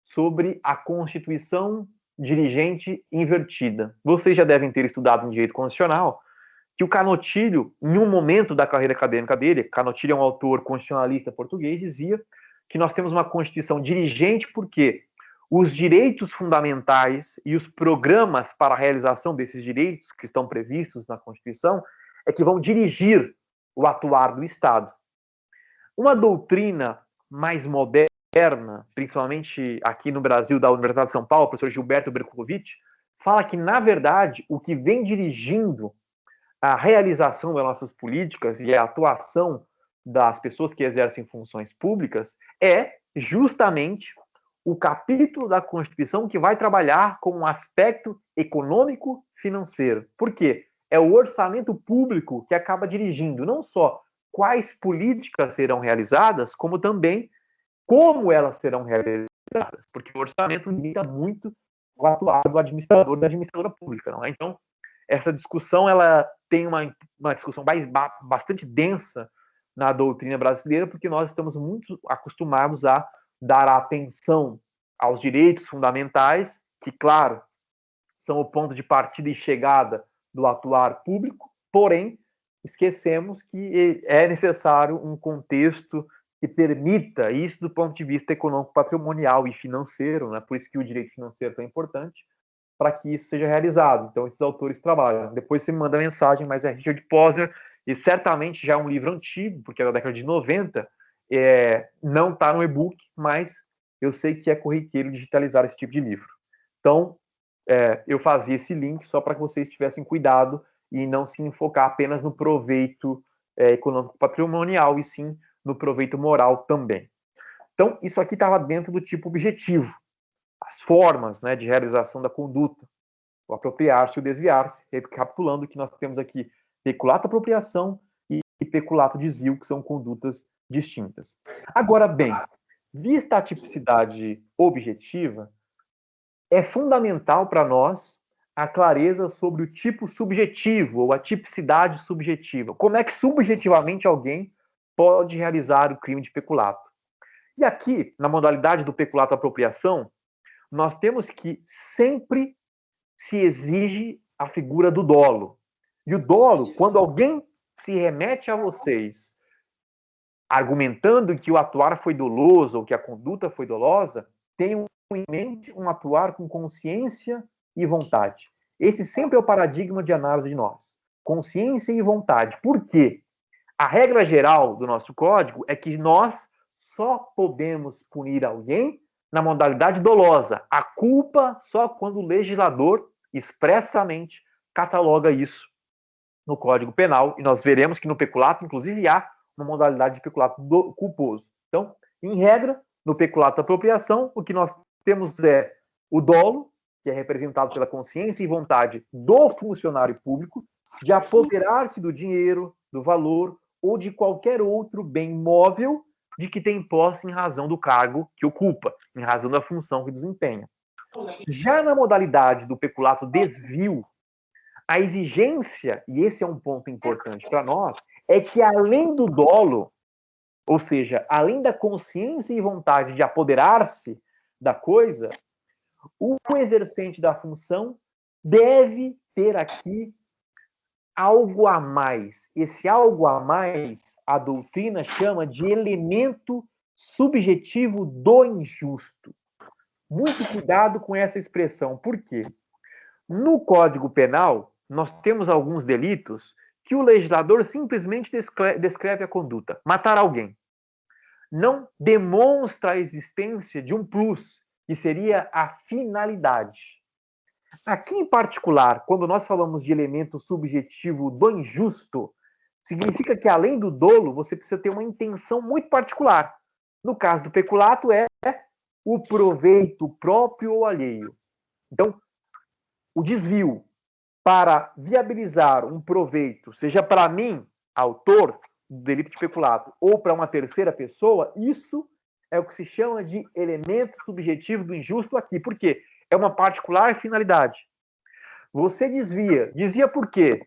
sobre a Constituição dirigente invertida. Vocês já devem ter estudado em direito constitucional que o Canotilho, em um momento da carreira acadêmica dele, Canotilho é um autor constitucionalista português, dizia que nós temos uma Constituição dirigente porque os direitos fundamentais e os programas para a realização desses direitos que estão previstos na Constituição é que vão dirigir o atuar do Estado. Uma doutrina mais moderna, principalmente aqui no Brasil, da Universidade de São Paulo, o professor Gilberto Berkovitch, fala que, na verdade, o que vem dirigindo a realização das nossas políticas e a atuação das pessoas que exercem funções públicas é justamente o capítulo da Constituição que vai trabalhar com um aspecto econômico-financeiro. Por quê? É o orçamento público que acaba dirigindo não só quais políticas serão realizadas, como também como elas serão realizadas, porque o orçamento limita muito o atuar do administrador da administradora pública, não é? Então, essa discussão ela tem uma discussão bastante densa na doutrina brasileira, porque nós estamos muito acostumados a dar atenção aos direitos fundamentais, que, claro, são o ponto de partida e chegada do atuar público, porém, esquecemos que é necessário um contexto que permita isso do ponto de vista econômico, patrimonial e financeiro, né? Por isso que o direito financeiro é tão importante, para que isso seja realizado. Então, esses autores trabalham. Depois você me manda mensagem, mas é Richard Posner, e certamente já é um livro antigo, porque é da década de 90, não está no e-book, mas eu sei que é corriqueiro digitalizar esse tipo de livro. Então, eu fazia esse link só para que vocês tivessem cuidado e não se enfocar apenas no proveito econômico patrimonial, e sim no proveito moral também. Então, isso aqui estava dentro do tipo objetivo. As formas, né, de realização da conduta, o apropriar-se e o desviar-se, recapitulando que nós temos aqui peculato apropriação e peculato desvio, que são condutas distintas. Agora, bem, vista a tipicidade objetiva, é fundamental para nós a clareza sobre o tipo subjetivo, ou a tipicidade subjetiva. Como é que subjetivamente alguém pode realizar o crime de peculato? E aqui, na modalidade do peculato apropriação, nós temos que sempre se exige a figura do dolo. E o dolo, quando alguém se remete a vocês argumentando que o atuar foi doloso ou que a conduta foi dolosa, tenham em mente um atuar com consciência e vontade. Esse sempre é o paradigma de análise de nós. Consciência e vontade. Por quê? A regra geral do nosso código é que nós só podemos punir alguém na modalidade dolosa. A culpa só quando o legislador expressamente cataloga isso no Código Penal, e nós veremos que no peculato, inclusive, há uma modalidade de peculato culposo. Então, em regra, no peculato da apropriação, o que nós temos é o dolo, que é representado pela consciência e vontade do funcionário público, de apoderar-se do dinheiro, do valor ou de qualquer outro bem móvel de que tem posse em razão do cargo que ocupa, em razão da função que desempenha. Já na modalidade do peculato desvio, a exigência, e esse é um ponto importante para nós, é que além do dolo, ou seja, além da consciência e vontade de apoderar-se da coisa, o exercente da função deve ter aqui algo a mais. Esse algo a mais, a doutrina chama de elemento subjetivo do injusto. Muito cuidado com essa expressão. Por quê? No Código Penal, nós temos alguns delitos que o legislador simplesmente descreve a conduta. Matar alguém. Não demonstra a existência de um plus, que seria a finalidade. Aqui, em particular, quando nós falamos de elemento subjetivo do injusto, significa que, além do dolo, você precisa ter uma intenção muito particular. No caso do peculato, é o proveito próprio ou alheio. Então, o desvio para viabilizar um proveito, seja para mim, autor do delito de peculato, ou para uma terceira pessoa, isso é o que se chama de elemento subjetivo do injusto aqui. Por quê? É uma particular finalidade. Você desvia. Desvia por quê?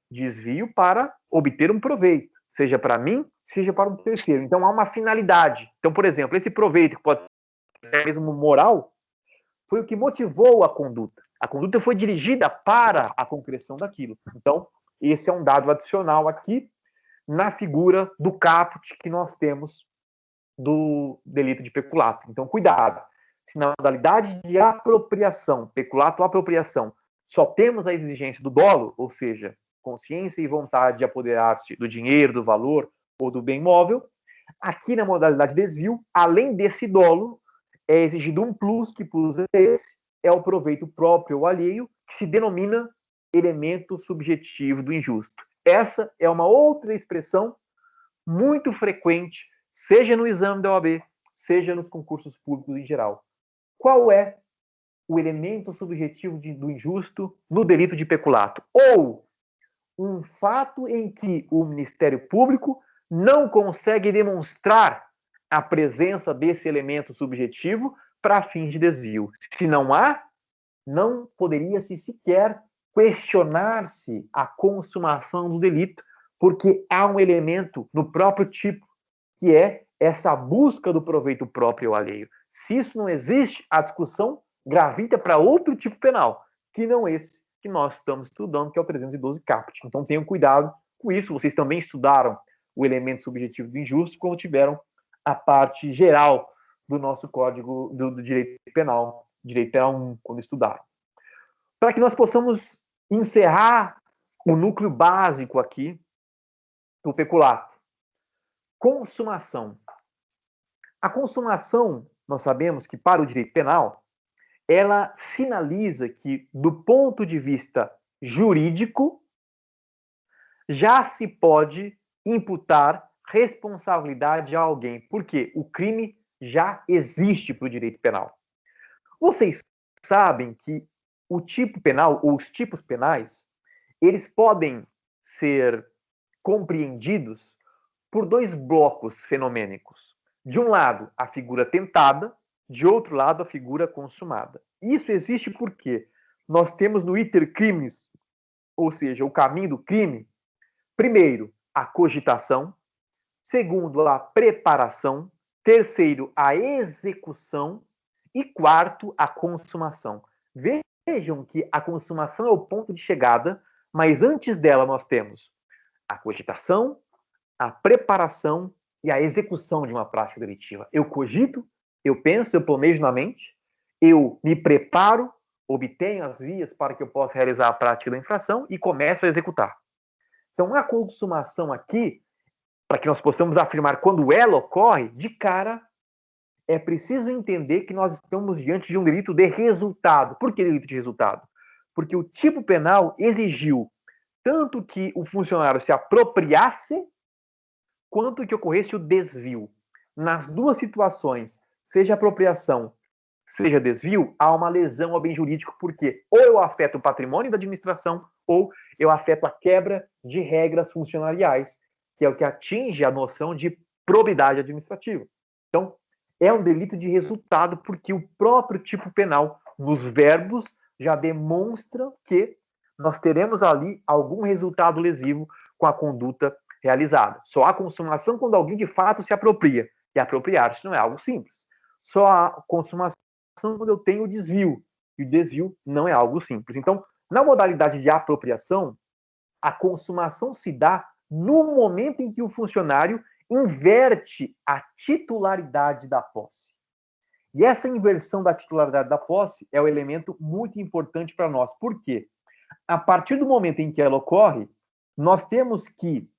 Desvio para obter um proveito. seja para mim, seja para um terceiro. Então, há uma finalidade. Então, por exemplo, esse proveito, que pode ser mesmo moral, foi o que motivou a conduta. A conduta foi dirigida para a concreção daquilo. Então, esse é um dado adicional aqui na figura do caput que nós temos do delito de peculato. Então, cuidado. Se na modalidade de apropriação, peculato ou apropriação, só temos a exigência do dolo, ou seja, consciência e vontade de apoderar-se do dinheiro, do valor ou do bem móvel, aqui na modalidade desvio, além desse dolo, é exigido um plus, que plus é esse? É o proveito próprio ou alheio, que se denomina elemento subjetivo do injusto. Essa é uma outra expressão muito frequente, seja no exame da OAB, seja nos concursos públicos em geral. Qual é o elemento subjetivo do injusto no delito de peculato? Ou um fato em que o Ministério Público não consegue demonstrar a presença desse elemento subjetivo para fins de desvio. Se não há, não poderia-se sequer questionar-se a consumação do delito, porque há um elemento no próprio tipo, que é essa busca do proveito próprio ou alheio. Se isso não existe, a discussão gravita para outro tipo penal, que não esse que nós estamos estudando, que é o 312 caput. Então tenham cuidado com isso. Vocês também estudaram o elemento subjetivo do injusto, como tiveram a parte geral do nosso Código do Direito Penal 1, quando estudaram. Para que nós possamos encerrar o núcleo básico aqui do peculato. Consumação. A consumação, nós sabemos que para o direito penal, ela sinaliza que, do ponto de vista jurídico, já se pode imputar responsabilidade a alguém, porque o crime já existe para o direito penal. Vocês sabem que o tipo penal, ou os tipos penais, eles podem ser compreendidos por dois blocos fenomênicos. De um lado, a figura tentada, de outro lado, a figura consumada. Isso existe porque nós temos no iter crimes, ou seja, o caminho do crime, primeiro, a cogitação, segundo, a preparação, terceiro, a execução e quarto, a consumação. Vejam que a consumação é o ponto de chegada, mas antes dela nós temos a cogitação, a preparação e a execução de uma prática delitiva. Eu cogito, eu penso, eu planejo na mente, eu me preparo, obtenho as vias para que eu possa realizar a prática da infração e começo a executar. Então, a consumação aqui, para que nós possamos afirmar quando ela ocorre, de cara, é preciso entender que nós estamos diante de um delito de resultado. Por que delito de resultado? Porque o tipo penal exigiu tanto que o funcionário se apropriasse, quanto que ocorresse o desvio. Nas duas situações, seja apropriação, seja desvio, há uma lesão ao bem jurídico, porque ou eu afeto o patrimônio da administração, ou eu afeto a quebra de regras funcionariais, que é o que atinge a noção de probidade administrativa. Então, é um delito de resultado, porque o próprio tipo penal, nos verbos, já demonstra que nós teremos ali algum resultado lesivo com a conduta realizada. Só há consumação quando alguém de fato se apropria. E apropriar-se não é algo simples. Só há consumação quando eu tenho o desvio. E o desvio não é algo simples. Então, na modalidade de apropriação, a consumação se dá no momento em que o funcionário inverte a titularidade da posse. E essa inversão da titularidade da posse é um elemento muito importante para nós. Por quê? A partir do momento em que ela ocorre, nós temos que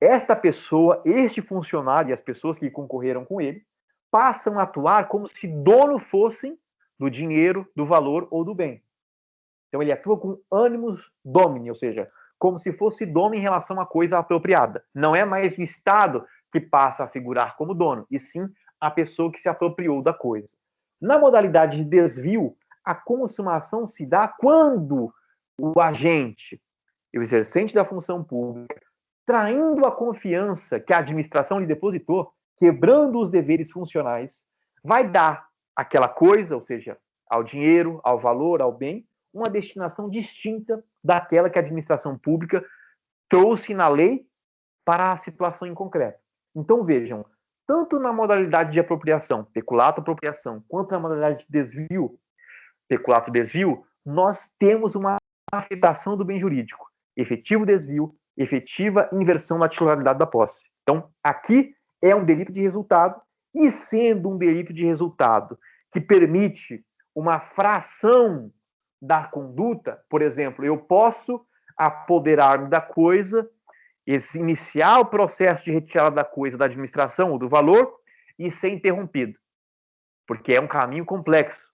esta pessoa, este funcionário e as pessoas que concorreram com ele, passam a atuar como se dono fossem do dinheiro, do valor ou do bem. Então ele atua com animus domini, ou seja, como se fosse dono em relação à coisa apropriada. Não é mais o Estado que passa a figurar como dono, e sim a pessoa que se apropriou da coisa. Na modalidade de desvio, a consumação se dá quando o agente, o exercente da função pública, traindo a confiança que a administração lhe depositou, quebrando os deveres funcionais, vai dar àquela coisa, ou seja, ao dinheiro, ao valor, ao bem, uma destinação distinta daquela que a administração pública trouxe na lei para a situação em concreto. Então, vejam, tanto na modalidade de apropriação, peculato-apropriação, quanto na modalidade de desvio, peculato-desvio, nós temos uma afetação do bem jurídico. Efetivo desvio, efetiva inversão da titularidade da posse. Então, aqui é um delito de resultado, e sendo um delito de resultado que permite uma fração da conduta, por exemplo, eu posso apoderar-me da coisa, iniciar o processo de retirada da coisa da administração ou do valor e ser interrompido, porque é um caminho complexo.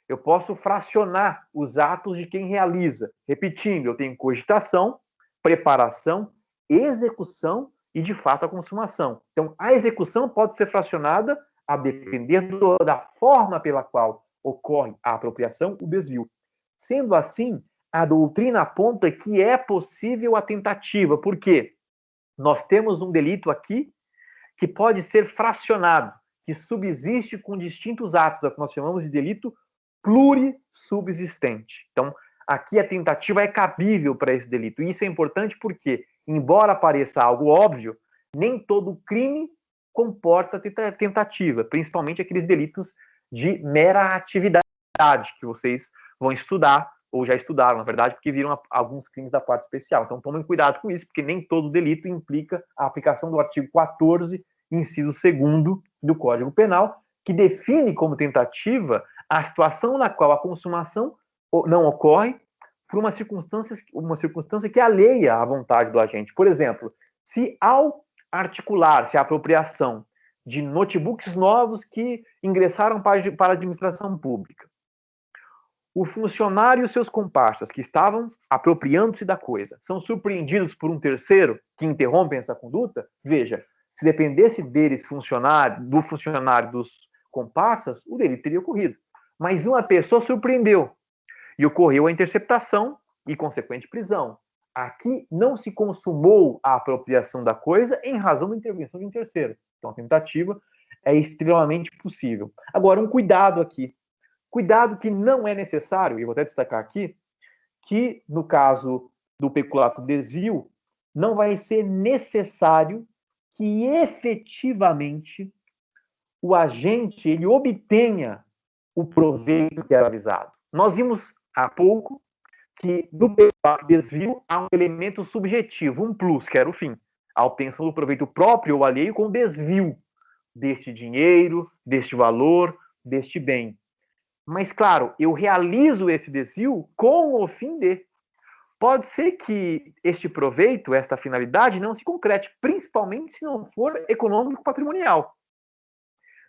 Eu posso fracionar os atos de quem realiza. Repetindo, eu tenho cogitação, preparação, execução e, de fato, a consumação. Então, a execução pode ser fracionada a depender da forma pela qual ocorre a apropriação, o desvio. Sendo assim, a doutrina aponta que é possível a tentativa. Por quê? Nós temos um delito aqui que pode ser fracionado, que subsiste com distintos atos, é o que nós chamamos de delito plurissubsistente. Então, aqui a tentativa é cabível para esse delito. E isso é importante porque, embora pareça algo óbvio, nem todo crime comporta tentativa, principalmente aqueles delitos de mera atividade que vocês vão estudar, ou já estudaram, na verdade, porque viram alguns crimes da parte especial. Então, tomem cuidado com isso, porque nem todo delito implica a aplicação do artigo 14, inciso 2º do Código Penal, que define como tentativa a situação na qual a consumação não ocorre por uma circunstância que alheia à vontade do agente. Por exemplo, se ao articular-se a apropriação de notebooks novos que ingressaram para a administração pública, o funcionário e os seus comparsas que estavam apropriando-se da coisa são surpreendidos por um terceiro que interrompem essa conduta, veja, se dependesse deles, do funcionário dos comparsas, o delito teria ocorrido. Mas uma pessoa surpreendeu e ocorreu a interceptação e consequente prisão. Aqui não se consumou a apropriação da coisa em razão da intervenção de um terceiro. Então, a tentativa é extremamente possível. Agora, um cuidado aqui. Cuidado que não é necessário, e vou até destacar aqui, que no caso do peculato desvio, não vai ser necessário que efetivamente o agente ele obtenha o proveito que era avisado. Nós vimos há pouco que no peculato desvio há um elemento subjetivo, um plus, que era o fim, a obtenção do proveito próprio ou alheio com desvio deste dinheiro, deste valor, deste bem. Mas, claro, eu realizo esse desvio com o fim de. Pode ser que este proveito, esta finalidade, não se concrete, principalmente se não for econômico patrimonial.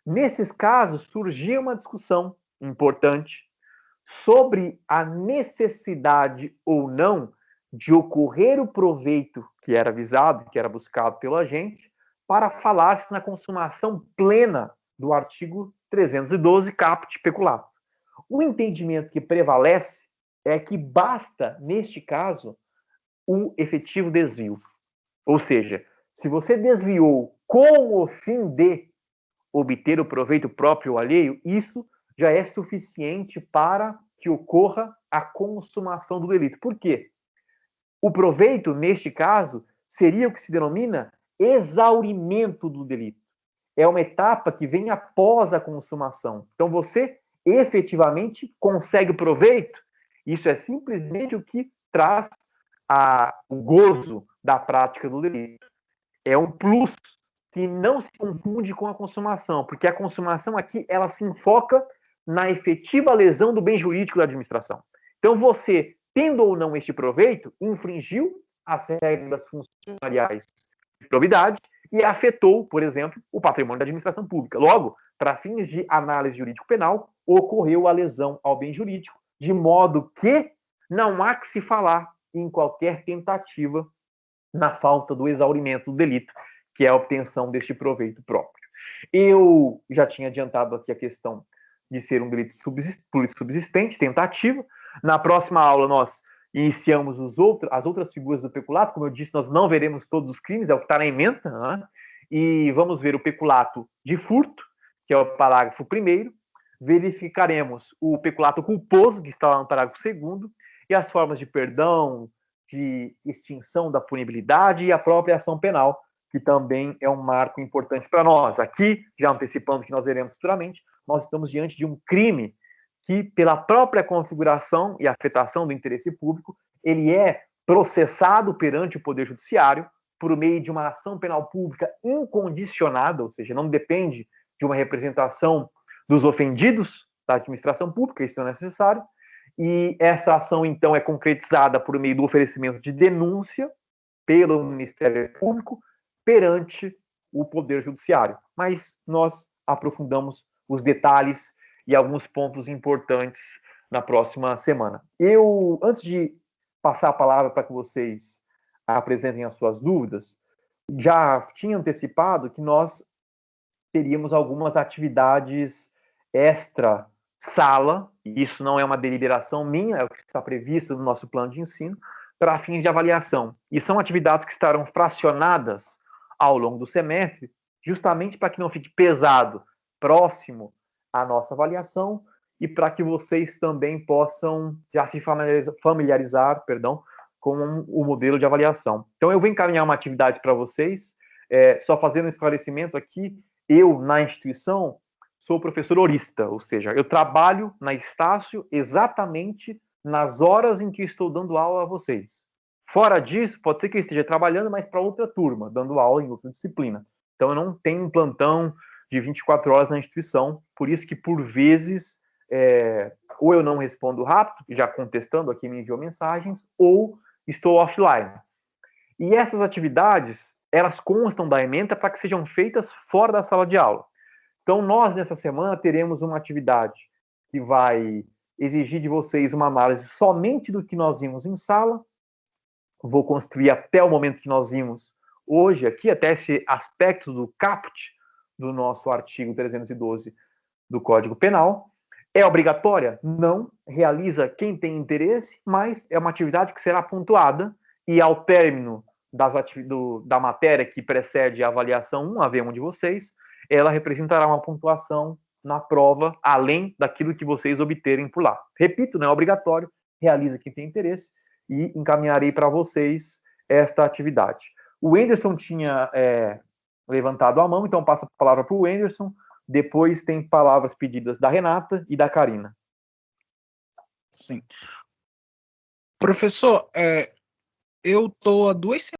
Nesses casos, surgia uma discussão importante sobre a necessidade ou não de ocorrer o proveito que era visado, que era buscado pelo agente, para falar-se na consumação plena do artigo 312, caput peculato. O entendimento que prevalece é que basta, neste caso, o efetivo desvio. Ou seja, se você desviou com o fim de obter o proveito próprio ou alheio, isso já é suficiente para que ocorra a consumação do delito. Por quê? O proveito, neste caso, seria o que se denomina exaurimento do delito. É uma etapa que vem após a consumação. Então, você efetivamente consegue proveito, isso é simplesmente o que traz o gozo da prática do delito. É um plus que não se confunde com a consumação, porque a consumação aqui, ela se enfoca na efetiva lesão do bem jurídico da administração. Então, você, tendo ou não este proveito, infringiu as regras funcionariais de probidade e afetou, por exemplo, o patrimônio da administração pública. Logo, para fins de análise jurídico-penal, ocorreu a lesão ao bem jurídico, de modo que não há que se falar em qualquer tentativa na falta do exaurimento do delito, que é a obtenção deste proveito próprio. Eu já tinha adiantado aqui a questão de ser um delito subsistente, tentativa. Na próxima aula, nós iniciamos as outras figuras do peculato. Como eu disse, nós não veremos todos os crimes, é o que está na ementa, né? E vamos ver o peculato de furto, que é o parágrafo 1º, verificaremos o peculato culposo, que está lá no parágrafo 2º, e as formas de perdão, de extinção da punibilidade e a própria ação penal, que também é um marco importante para nós. Aqui, já antecipando que nós veremos futuramente, nós estamos diante de um crime que, pela própria configuração e afetação do interesse público, ele é processado perante o Poder Judiciário por meio de uma ação penal pública incondicionada, ou seja, não depende de uma representação dos ofendidos da administração pública, isso não é necessário, e essa ação, então, é concretizada por meio do oferecimento de denúncia pelo Ministério Público perante o Poder Judiciário. Mas nós aprofundamos os detalhes e alguns pontos importantes na próxima semana. Antes de passar a palavra para que vocês apresentem as suas dúvidas, já tinha antecipado que nós teríamos algumas atividades extra-sala, e isso não é uma deliberação minha, é o que está previsto no nosso plano de ensino, para fins de avaliação. E são atividades que estarão fracionadas ao longo do semestre, justamente para que não fique pesado, próximo à nossa avaliação, e para que vocês também possam já se familiarizar, com o modelo de avaliação. Então, eu vou encaminhar uma atividade para vocês, só fazendo um esclarecimento aqui, eu, na instituição, sou professor horista, ou seja, eu trabalho na Estácio exatamente nas horas em que estou dando aula a vocês. Fora disso, pode ser que eu esteja trabalhando, mas para outra turma, dando aula em outra disciplina. Então, eu não tenho um plantão de 24 horas na instituição, por isso que, por vezes, ou eu não respondo rápido, já contestando aqui me enviou mensagens, ou estou offline. E essas atividades, elas constam da ementa para que sejam feitas fora da sala de aula. Então, nós, nessa semana, teremos uma atividade que vai exigir de vocês uma análise somente do que nós vimos em sala. Vou construir até o momento que nós vimos hoje aqui, até esse aspecto do caput do nosso artigo 312 do Código Penal. É obrigatória? Não. Realiza quem tem interesse, mas é uma atividade que será pontuada e ao término da matéria que precede a avaliação 1, a V1 de vocês, ela representará uma pontuação na prova, além daquilo que vocês obterem por lá. Repito, não é obrigatório, realiza quem tem interesse e encaminharei para vocês esta atividade. O Anderson tinha levantado a mão, então passo a palavra para o Anderson. Depois tem palavras pedidas da Renata e da Karina. Sim. Professor, eu estou há 2 semanas